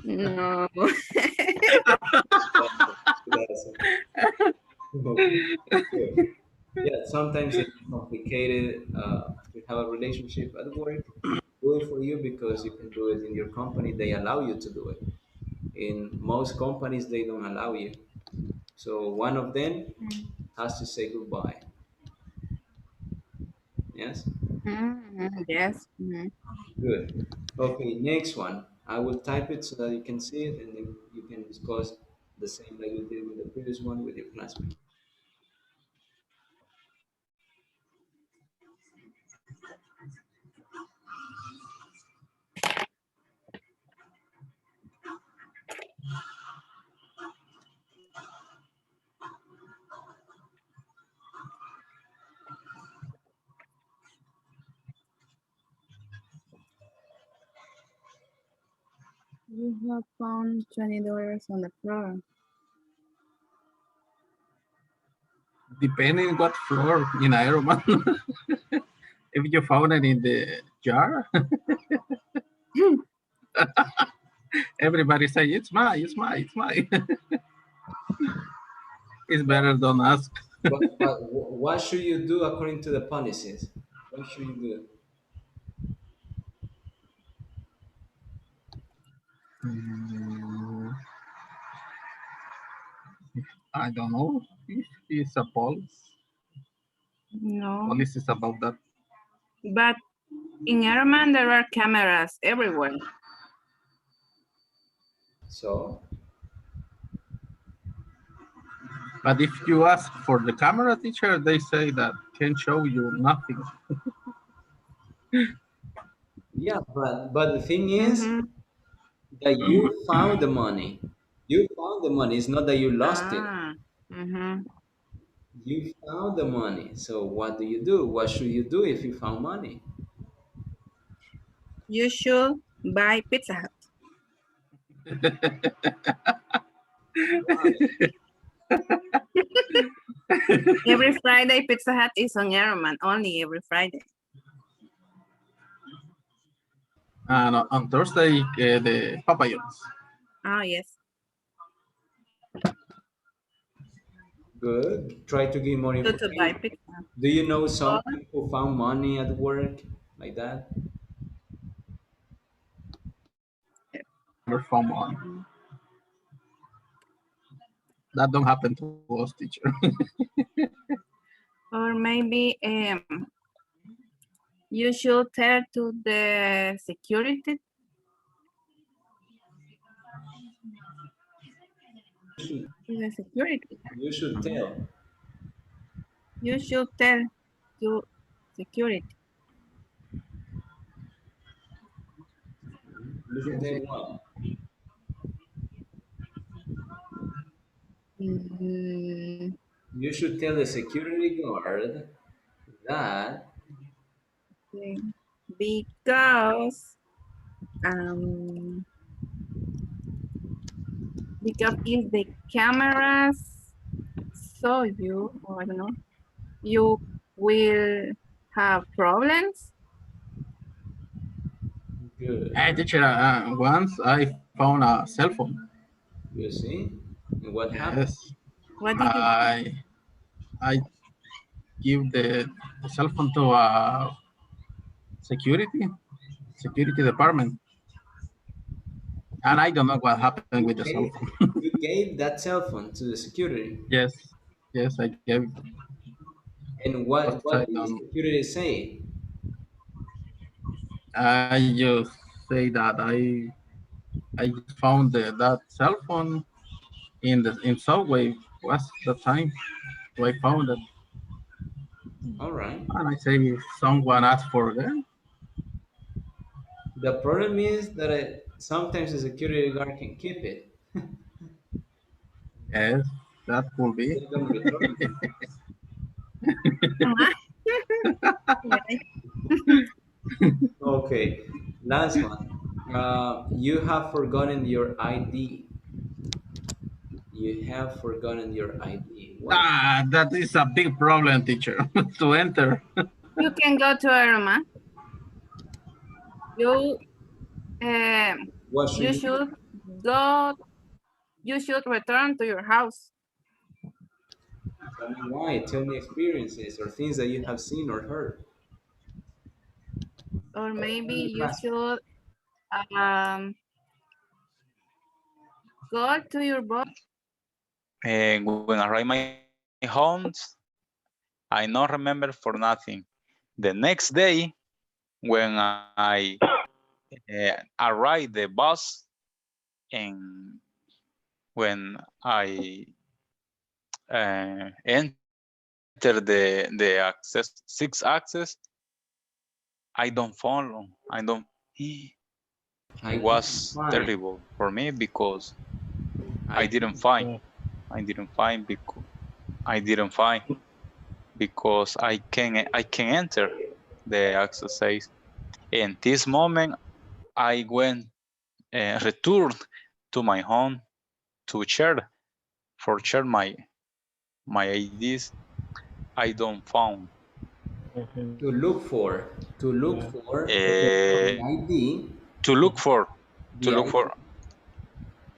Speaker 6: No.
Speaker 1: Good. Yeah, sometimes it's complicated to have a relationship at work. Good for you because you can do it in your company. They allow you to do it. In most companies, they don't allow you. So one of them has to say goodbye. Yes?
Speaker 6: Yes.
Speaker 1: Good. Okay, next one. I will type it so that you can see it and then you can discuss the same like you did with the previous one with your classmate.
Speaker 6: You have found $20 on the floor.
Speaker 14: Depending what floor in Ironman. If you found it in the jar, everybody say it's mine, it's mine, it's mine. It's better don't ask.
Speaker 1: But what should you do according to the policies? What should you do?
Speaker 14: Mm, I don't know if it's a
Speaker 6: No.
Speaker 14: policies about that.
Speaker 6: But in Ironman, there are cameras everywhere.
Speaker 1: So
Speaker 14: But if you ask for the camera teacher, they say that can show you nothing.
Speaker 1: Yeah, but the thing is
Speaker 6: Mm-hmm.
Speaker 1: that you found the money. You found the money. It's not that you lost it.
Speaker 6: Ah. Mm-hmm.
Speaker 1: You found the money. So what do you do? What should you do if you found money?
Speaker 6: You should buy Pizza Hut.
Speaker 1: Why?
Speaker 6: Every Friday, Pizza Hut is on Airman, only every Friday.
Speaker 14: And on Thursday, the papayons.
Speaker 6: Oh, yes.
Speaker 1: Good. Try to give more
Speaker 6: Good to buy
Speaker 1: information.
Speaker 6: Pizza Hut.
Speaker 1: Do you know
Speaker 6: Or
Speaker 1: someone who found money at work like that?
Speaker 14: Never found one. That don't happen to us, teacher.
Speaker 6: or maybe you should tell to the security.
Speaker 1: You
Speaker 6: To the security.
Speaker 1: should tell.
Speaker 6: You should tell to security.
Speaker 1: You should tell what?
Speaker 6: Mm,
Speaker 1: You should tell the security guard that
Speaker 6: because um because if the cameras saw you, or I don't know, you will have problems.
Speaker 1: good.
Speaker 14: Hey, teacher, once I found a cell phone.
Speaker 1: You see? And what happened?
Speaker 14: Yes.
Speaker 6: What did you do?
Speaker 14: I give the cell phone to a security department. And I don't know what happened with the cell
Speaker 1: Okay.
Speaker 14: phone.
Speaker 1: You gave that cell phone to the security.
Speaker 14: Yes, yes, I gave it
Speaker 1: And
Speaker 14: because
Speaker 1: what
Speaker 14: I
Speaker 1: did the
Speaker 14: don't.
Speaker 1: security say?
Speaker 14: I just say that I just found that cell phone in subway was the time I found it,
Speaker 1: All right.
Speaker 14: and I say if someone asked for it,
Speaker 1: The problem is that sometimes the security guard can keep it.
Speaker 14: yes, that could be.
Speaker 1: They don't return it.
Speaker 6: Right.
Speaker 1: Okay. Last one. You have forgotten your ID. You have forgotten your ID. What?
Speaker 14: That is a big problem, teacher, to enter.
Speaker 6: You can go to Irma. You
Speaker 1: What should
Speaker 6: you
Speaker 1: you do?
Speaker 6: should go. You should return to your house,
Speaker 1: Tell me why. Tell me experiences or things that you have seen or heard.
Speaker 6: or maybe
Speaker 1: Tell me
Speaker 6: you
Speaker 1: fast.
Speaker 6: should um go to your boss.
Speaker 5: And when I arrive my home, I not remember for nothing. The next day, when I arrive the bus, and when I enter the access 6 access, I don't follow. I don't.
Speaker 1: I
Speaker 5: It
Speaker 1: couldn't
Speaker 5: was
Speaker 1: find.
Speaker 5: terrible for me because
Speaker 1: I
Speaker 5: I didn't
Speaker 1: couldn't
Speaker 5: find.
Speaker 1: find.
Speaker 14: Oh,
Speaker 5: I didn't find because I can enter the exercise. In this moment, I went returned to my home to share my IDs. I don't found.
Speaker 2: Mhm.
Speaker 1: To look for. To look
Speaker 2: Yeah.
Speaker 1: for
Speaker 5: Uh,
Speaker 1: the ID.
Speaker 5: to look for to
Speaker 1: The
Speaker 5: look
Speaker 1: ID.
Speaker 5: for,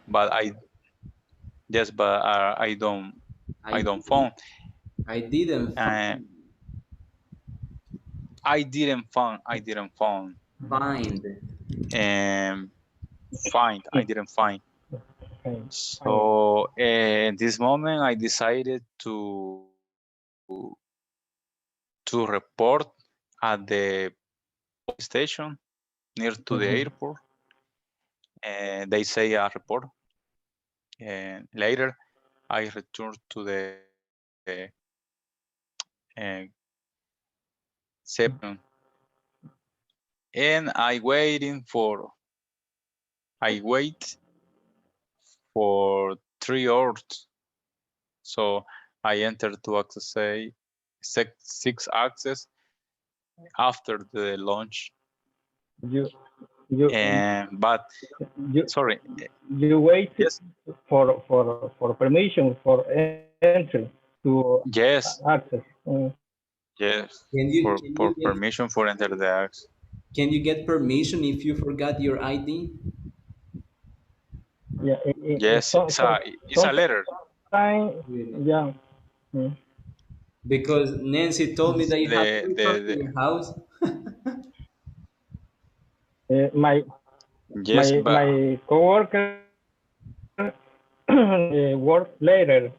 Speaker 5: but I don't
Speaker 1: I
Speaker 5: I don't
Speaker 1: didn't.
Speaker 5: found.
Speaker 1: I didn't
Speaker 5: Uh, I didn't found
Speaker 1: find.
Speaker 5: and find. I didn't find.
Speaker 2: Okay. Fine.
Speaker 5: So in this moment, I decided to report at the station near to the
Speaker 2: Mhm.
Speaker 5: airport. And they say a report. And later, I return to the uh, 7 and I wait for 3 hours. So I enter to access six access after the launch.
Speaker 2: You you
Speaker 5: And but
Speaker 2: you
Speaker 5: sorry,
Speaker 2: you wait
Speaker 5: yes,
Speaker 2: for permission for entry to
Speaker 5: yes,
Speaker 2: access.
Speaker 5: yes,
Speaker 1: Can
Speaker 5: for
Speaker 1: you get
Speaker 5: permission for enter the access.
Speaker 1: permission if you forgot your ID?
Speaker 2: Yeah,
Speaker 5: Yes,
Speaker 2: so,
Speaker 5: it's a letter.
Speaker 2: sometimes,
Speaker 1: Really?
Speaker 2: yeah. Mm.
Speaker 1: Because Nancy told me
Speaker 5: It's
Speaker 1: that you have three cars in
Speaker 5: the
Speaker 1: your house.
Speaker 2: My
Speaker 5: yes, but
Speaker 2: my coworker worked later.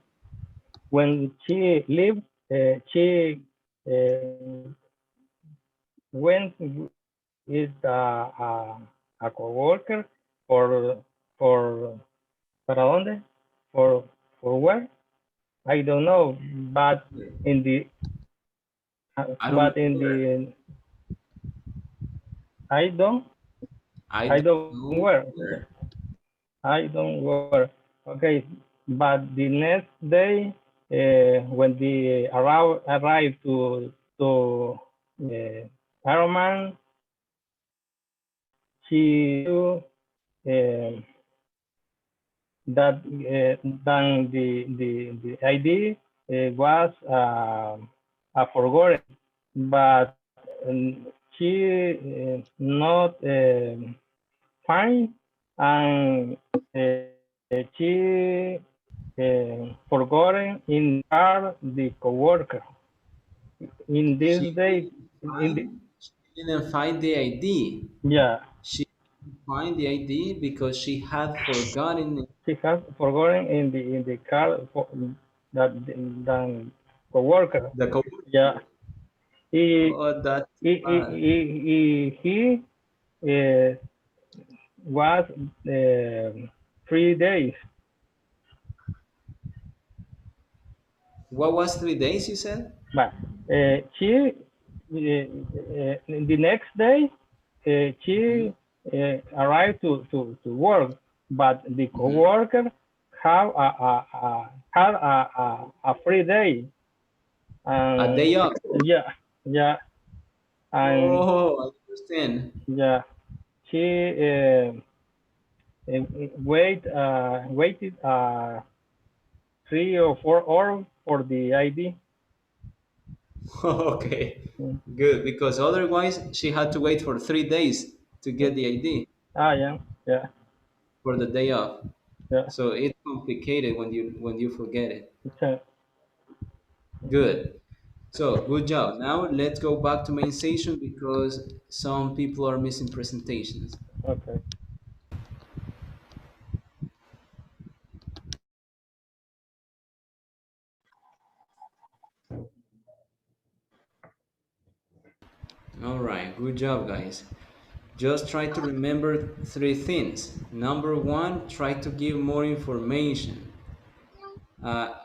Speaker 2: When she leaves, she went with a coworker for para dónde? For where? I don't know, but in the
Speaker 1: I don't
Speaker 2: but
Speaker 1: know
Speaker 2: in
Speaker 1: where.
Speaker 2: the I don't
Speaker 1: I
Speaker 2: I
Speaker 1: don't
Speaker 2: don't
Speaker 1: know
Speaker 2: wear.
Speaker 1: where.
Speaker 2: I don't wear. Okay, but the next day, when they arrive to Ironman, she uh, that then the ID was forgotten, but she not fine, and she forgotten in car the coworker. In this day, in the,
Speaker 1: She didn't find the ID.
Speaker 2: yeah,
Speaker 1: She didn't find the ID because she had forgotten it.
Speaker 2: she has forgotten in the car for, that the coworker.
Speaker 1: The
Speaker 2: Yeah,
Speaker 1: coworker.
Speaker 2: he
Speaker 1: Oh, that's
Speaker 2: he
Speaker 1: bad.
Speaker 2: uh, was 3 days,
Speaker 1: What was 3 days, you said?
Speaker 2: but she the next day
Speaker 1: Hmm.
Speaker 2: she arrived to work, but the
Speaker 1: Hmm.
Speaker 2: coworker have had a free day,
Speaker 1: A
Speaker 2: and
Speaker 1: day off.
Speaker 2: yeah, yeah, and
Speaker 1: Oh, I understand.
Speaker 2: yeah, she uh, waited 3 or 4 hours for the ID.
Speaker 1: Okay,
Speaker 2: Mm.
Speaker 1: good. Because otherwise, she had to wait for 3 days to get the ID
Speaker 2: Yeah, yeah,
Speaker 1: for the day off.
Speaker 2: yeah.
Speaker 1: So it's complicated when you forget it.
Speaker 2: It's,
Speaker 1: Good. So good job. Now let's go back to main station because some people are missing presentations.
Speaker 2: okay.
Speaker 1: All right, good job, guys. Just try to remember three things. Number one, try to give more information.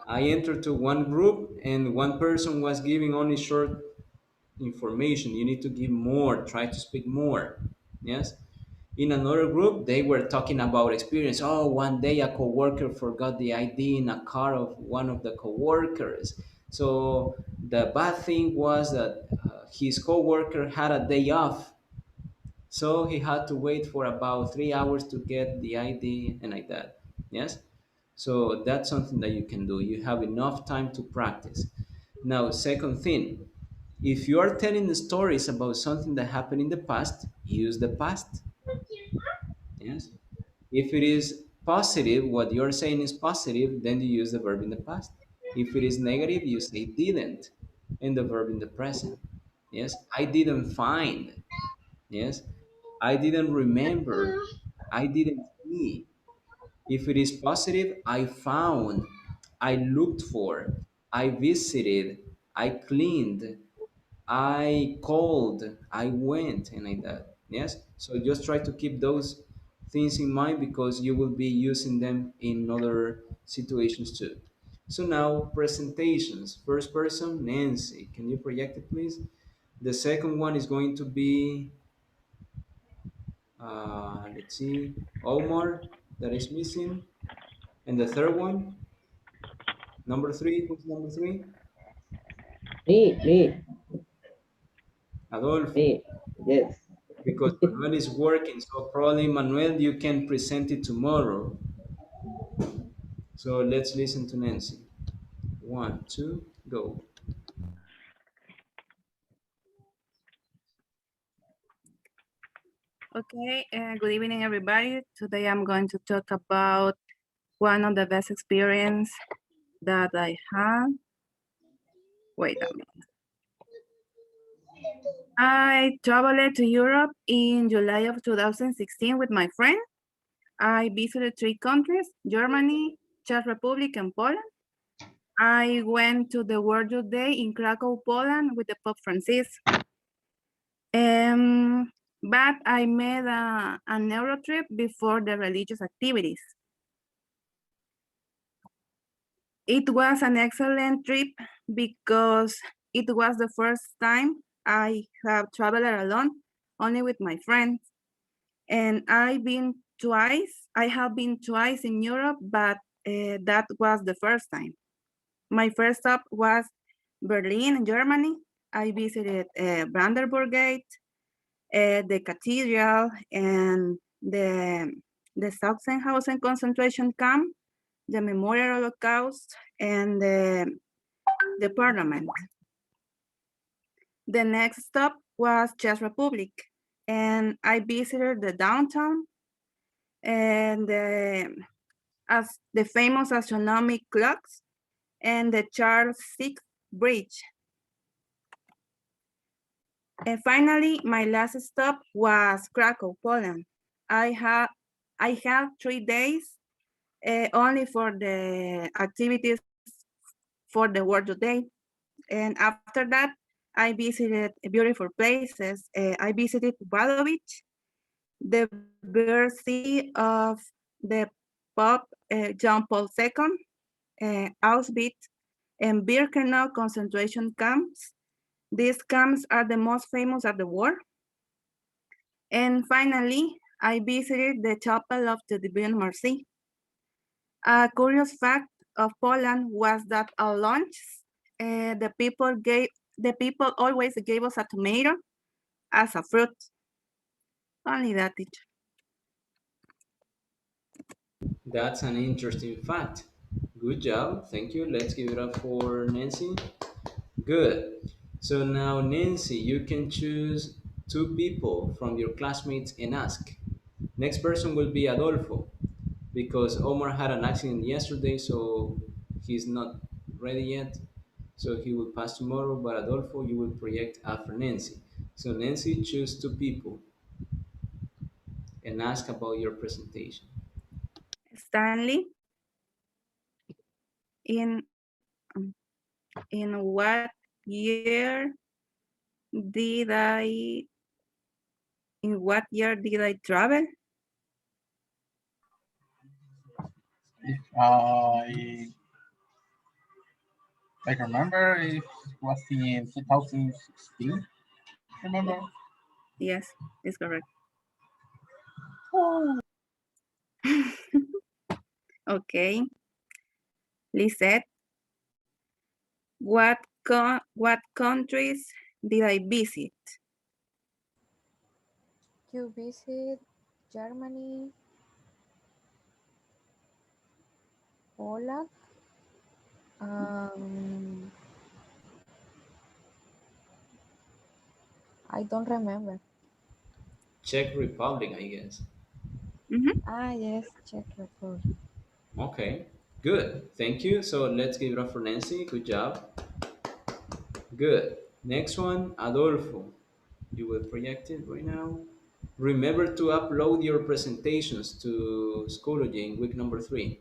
Speaker 1: I entered to one group and one person was giving only short information. You need to give more, try to speak more. Yes. In another group, they were talking about experience. Oh, one day a coworker forgot the ID in a car of one of the coworkers. So the bad thing was that his coworker had a day off, so he had to wait for about 3 hours to get the ID and like that. Yes. So that's something that you can do. You have enough time to practice. Now, second thing, if you are telling the stories about something that happened in the past, use the past. Yes. If it is positive, what you're saying is positive, then you use the verb in the past. If it is negative, you say didn't and the verb in the present. Yes. I didn't find. Yes. I didn't remember. I didn't see. If it is positive, I found. I looked for. I visited. I cleaned. I called, I went, and like that. Yes? So just try to keep those things in mind because you will be using them in other situations too. So now presentations. First person, Nancy. Can you project it, please? The second one is going to be, let's see, Omar, that is missing. And the third one, number three, who's number three?
Speaker 10: Me,
Speaker 1: Adolfo.
Speaker 10: me. Yes.
Speaker 1: Because Manuel is working, so probably Manuel, you can present it tomorrow. So let's listen to Nancy. One, two, go.
Speaker 6: Okay, good evening, everybody. Today I'm going to talk about one of the best experience that I had. Wait a minute. I traveled to Europe in July of 2016 with my friend. I visited 3 countries, Germany, Czech Republic, and Poland. I went to the World Youth Day in Krakow, Poland with the Pope Francis. But I made an Euro trip before the religious activities. It was an excellent trip because it was the first time I have traveled alone, only with my friends. And I have been twice in Europe, but that was the first time. My first stop was Berlin, Germany. I visited Brandenburg Gate, the cathedral, and the Sachsenhausen concentration camp, the Memorial Holocaust, and the parliament. The next stop was Czech Republic, and I visited the downtown and as the famous astronomical clocks and the Charles VI Bridge. And finally, my last stop was Krakow, Poland. I had 3 days only for the activities for the World Day. And after that, I visited beautiful places. I visited Wadowice, the birth city of the Pope John Paul II, Auschwitz, and Birkenau concentration camps. These camps are the most famous of the world. And finally, I visited the Chapel of the Divine Mercy. A curious fact of Poland was that at lunch, the people always gave us a tomato as a fruit. Only that, teacher.
Speaker 1: That's an interesting fact. Good job. Thank you. Let's give it up for Nancy. Good. So now, Nancy, you can choose 2 people from your classmates and ask. Next person will be Adolfo because Omar had an accident yesterday, so he's not ready yet. So he will pass tomorrow, but Adolfo, you will project after Nancy. So Nancy, choose 2 people and ask about your presentation.
Speaker 6: Stanley, in in what year did I travel?
Speaker 14: If I remember, it was in 2016. Remember?
Speaker 6: Yes, it's correct. Okay. Lisette, what countries did I visit?
Speaker 11: You visit Germany, Poland, um, I don't remember.
Speaker 1: Czech Republic, I guess.
Speaker 11: Ah, yes, Czech Republic.
Speaker 1: Okay, good. Thank you. So let's give it up for Nancy. Good job. Good. Next one, Adolfo. You will project it right now. Remember to upload your presentations to Schoology in week number 3.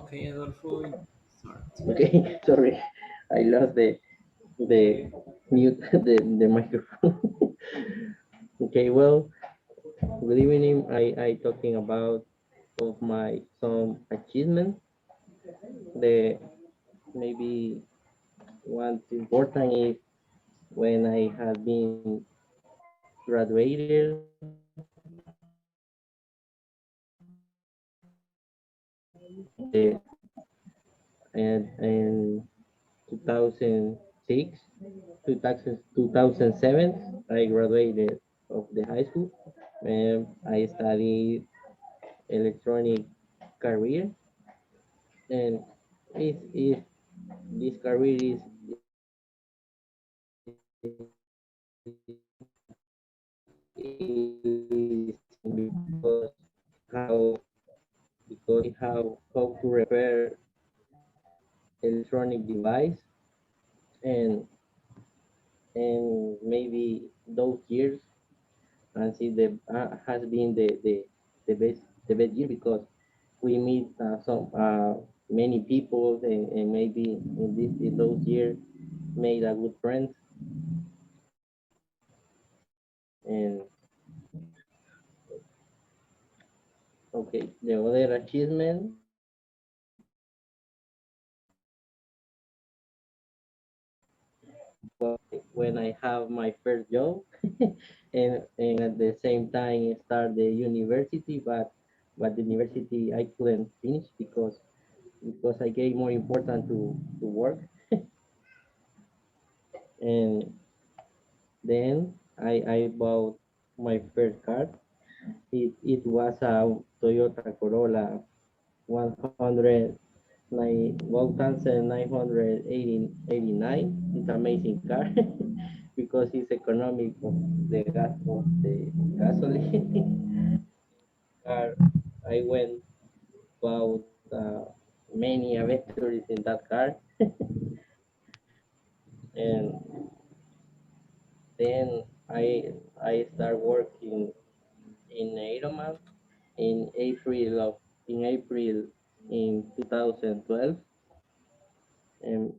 Speaker 1: Okay, Adolfo, start.
Speaker 10: Okay, sorry, I lost the mute the microphone. Okay, well, good evening. I talking about of my some achievement. The maybe one important is when I have been graduated the and 2006, 2007, I graduated of the high school and I studied electronic career and if this career is because how how to repair electronic device and maybe those years and see the has been the best year because we meet some many people and maybe in those years made a good friends and okay the other achievement was when I have my first job and at the same time start the university but the university I couldn't finish because I gave more important to work and then I bought my first car. It was a Toyota Corolla 1989. It's amazing car because it's economic of the gas of the gasoline car. I went about many adventures in that car and then I start working in Ironman in April in 2012 and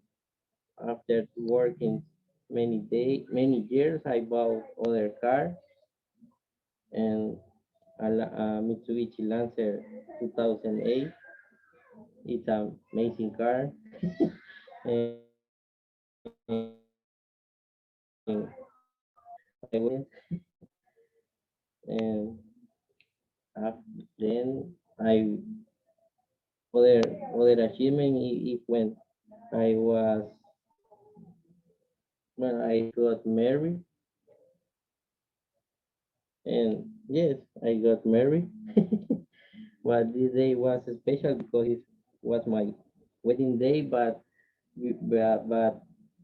Speaker 10: after working many years I bought other car and a Mitsubishi Lancer 2008. It's an amazing car and I went and then I other other achievement it when I was when I got married and yes I got married. But this day was special because it was my wedding day but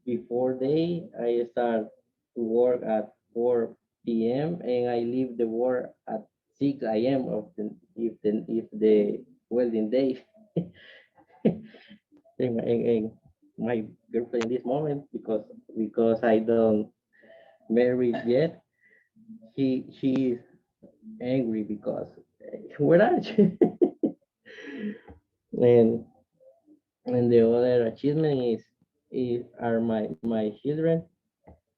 Speaker 10: before day I start to work at 4 p.m. and I leave the work at 6 a.m. of if the wedding day and my girlfriend in this moment because I don't married yet she is angry because where are you and the other achievement is are my children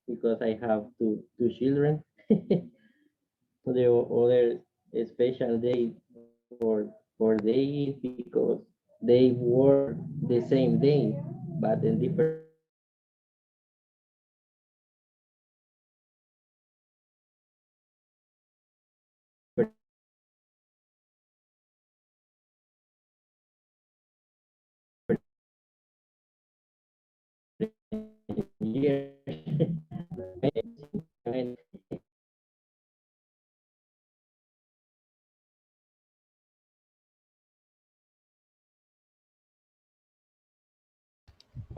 Speaker 10: because I have two children. The other special day for they is because they were the same day but in different years. And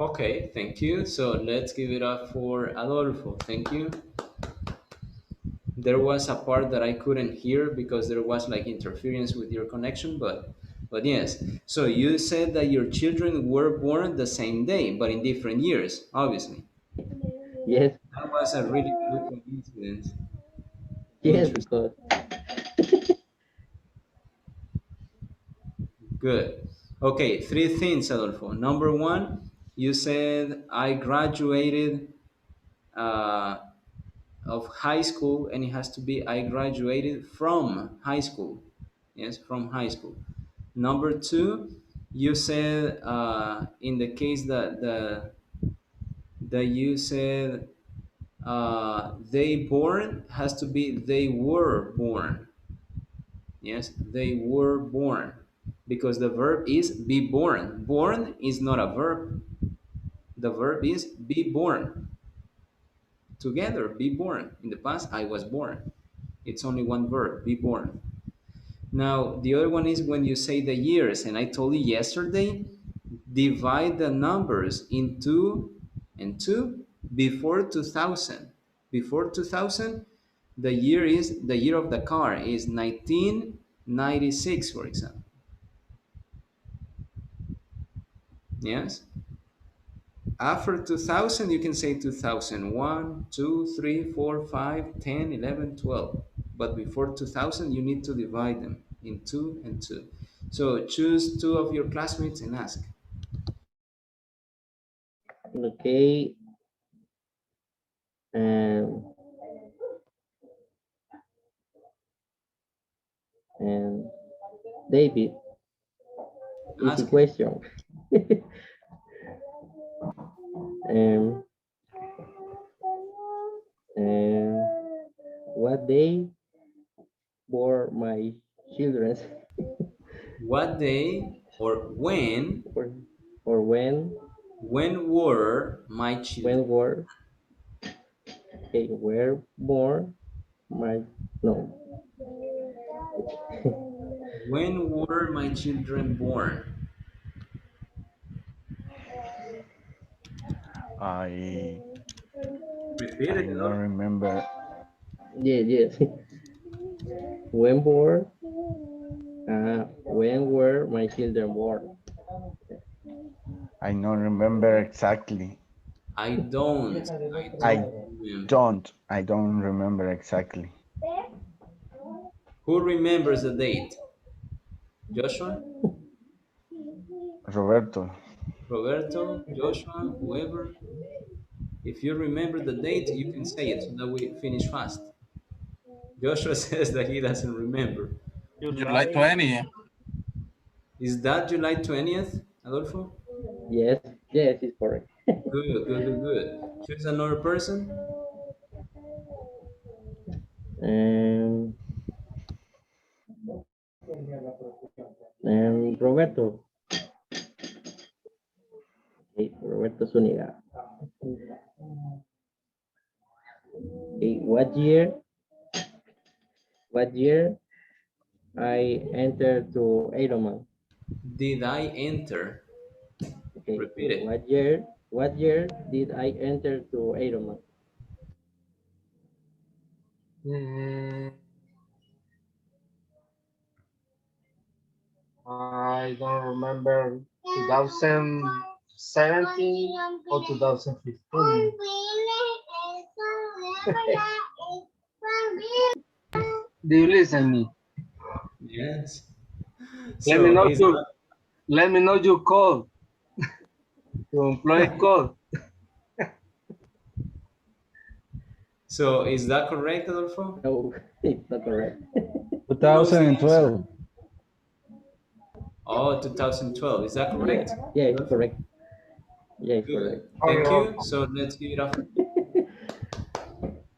Speaker 1: Okay, thank you. So let's give it up for Adolfo. Thank you. There was a part that I couldn't hear because there was like interference with your connection, but yes. So you said that your children were born the same day, but in different years, obviously.
Speaker 10: yes,
Speaker 1: That was a really good coincidence.
Speaker 10: yes,
Speaker 1: Interesting.
Speaker 10: because
Speaker 1: Good. Okay, three things, Adolfo. Number one, you said I graduated uh, of high school, and it has to be I graduated from high school. Yes, from high school. Number two, you said in the case that you said they born has to be they were born. Yes, they were born because the verb is be born. Born is not a verb. The verb is be born. Together, be born. In the past, I was born. It's only one verb, be born. Now, the other one is when you say the years, and I told you yesterday, divide the numbers in two and two before 2000. Before 2000, the year of the car is 1996, for example. Yes? After 2000, you can say 2001, 2, 3, 4, 5, 10, 11, 12. But before 2000, you need to divide them in two and two. So choose two of your classmates and ask.
Speaker 10: Okay. And and David, easy
Speaker 1: Ask.
Speaker 10: question. um, and what day were my children?
Speaker 1: What day or
Speaker 10: or, or
Speaker 1: when were my children?
Speaker 10: when were okay, were born my no.
Speaker 1: When were my children born?
Speaker 13: I
Speaker 1: Repeat
Speaker 13: I
Speaker 1: it.
Speaker 13: don't remember.
Speaker 10: Yeah, yes. When were when were my children born?
Speaker 13: I don't remember exactly.
Speaker 1: I don't. I
Speaker 13: I
Speaker 1: don't remember.
Speaker 13: I don't remember exactly.
Speaker 1: Who remembers the date? Joshua?
Speaker 13: Roberto.
Speaker 1: Roberto? Joshua? Whoever? If you remember the date, you can say it so that we finish fast. Joshua says that he doesn't remember.
Speaker 14: July
Speaker 2: July
Speaker 14: 20.
Speaker 1: Is that July 20th, Adolfo?
Speaker 10: Yes, yes, it's correct.
Speaker 1: Good, good, good, good. Choose another person.
Speaker 10: And Roberto. Okay, Roberto Zuniga. Okay, what year I entered to Ironman?
Speaker 1: Did I enter?
Speaker 10: Okay,
Speaker 1: Repeat it.
Speaker 10: what year did I enter to Ironman?
Speaker 9: Mm, I don't remember 2017 or 2015. Do you listen me?
Speaker 1: Yes.
Speaker 9: Let me
Speaker 1: So
Speaker 9: know
Speaker 1: is
Speaker 9: you. Let me know you call. Your employee call.
Speaker 1: so is that correct, Adolfo?
Speaker 10: No, it's not correct.
Speaker 1: Who knows the answer?
Speaker 4: 2012.
Speaker 1: Oh, 2012. Is that
Speaker 10: Yeah,
Speaker 1: correct?
Speaker 10: yeah, it's
Speaker 1: Adolfo?
Speaker 10: correct. Yeah, it's
Speaker 1: Good.
Speaker 10: correct.
Speaker 1: Thank you. So let's give it up.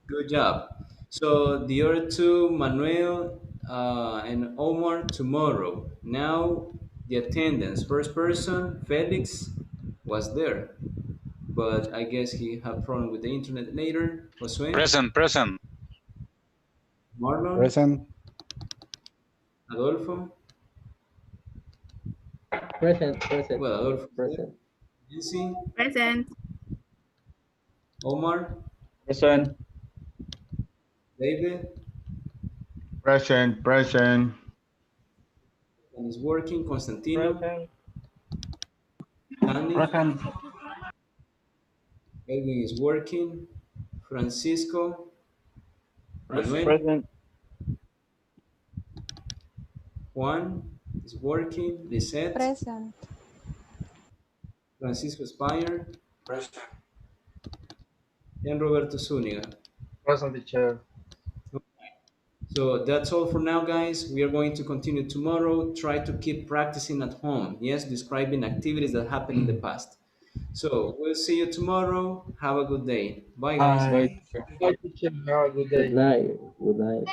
Speaker 1: Good job. So the other two, Manuel and Omar, tomorrow. Now the attendance. First person, Felix, was there, but I guess he had problem with the internet later. Josue,
Speaker 5: Present, present.
Speaker 1: Marlon,
Speaker 4: Present.
Speaker 1: Adolfo.
Speaker 10: Present,
Speaker 1: Well, Adolfo is there.
Speaker 10: present.
Speaker 1: Nancy,
Speaker 6: Present.
Speaker 1: Omar,
Speaker 3: Present.
Speaker 1: David,
Speaker 13: Present, present.
Speaker 1: and is working. Constantino,
Speaker 2: present.
Speaker 1: Danny,
Speaker 14: Present.
Speaker 1: Edwin is working. Francisco, Manuel,
Speaker 12: Present.
Speaker 1: Juan is working. Lisette,
Speaker 11: Present.
Speaker 1: Francisco Spire, and Roberto Zuniga.
Speaker 9: Present, teacher.
Speaker 1: So that's all for now, guys. We are going to continue tomorrow. Try to keep practicing at home. Yes, describing activities that happened in the past. So we'll see you tomorrow. Have a good day. Bye, guys.
Speaker 3: Bye.
Speaker 9: Bye, teacher. Have a good
Speaker 10: Good
Speaker 9: day.
Speaker 10: night. Good night.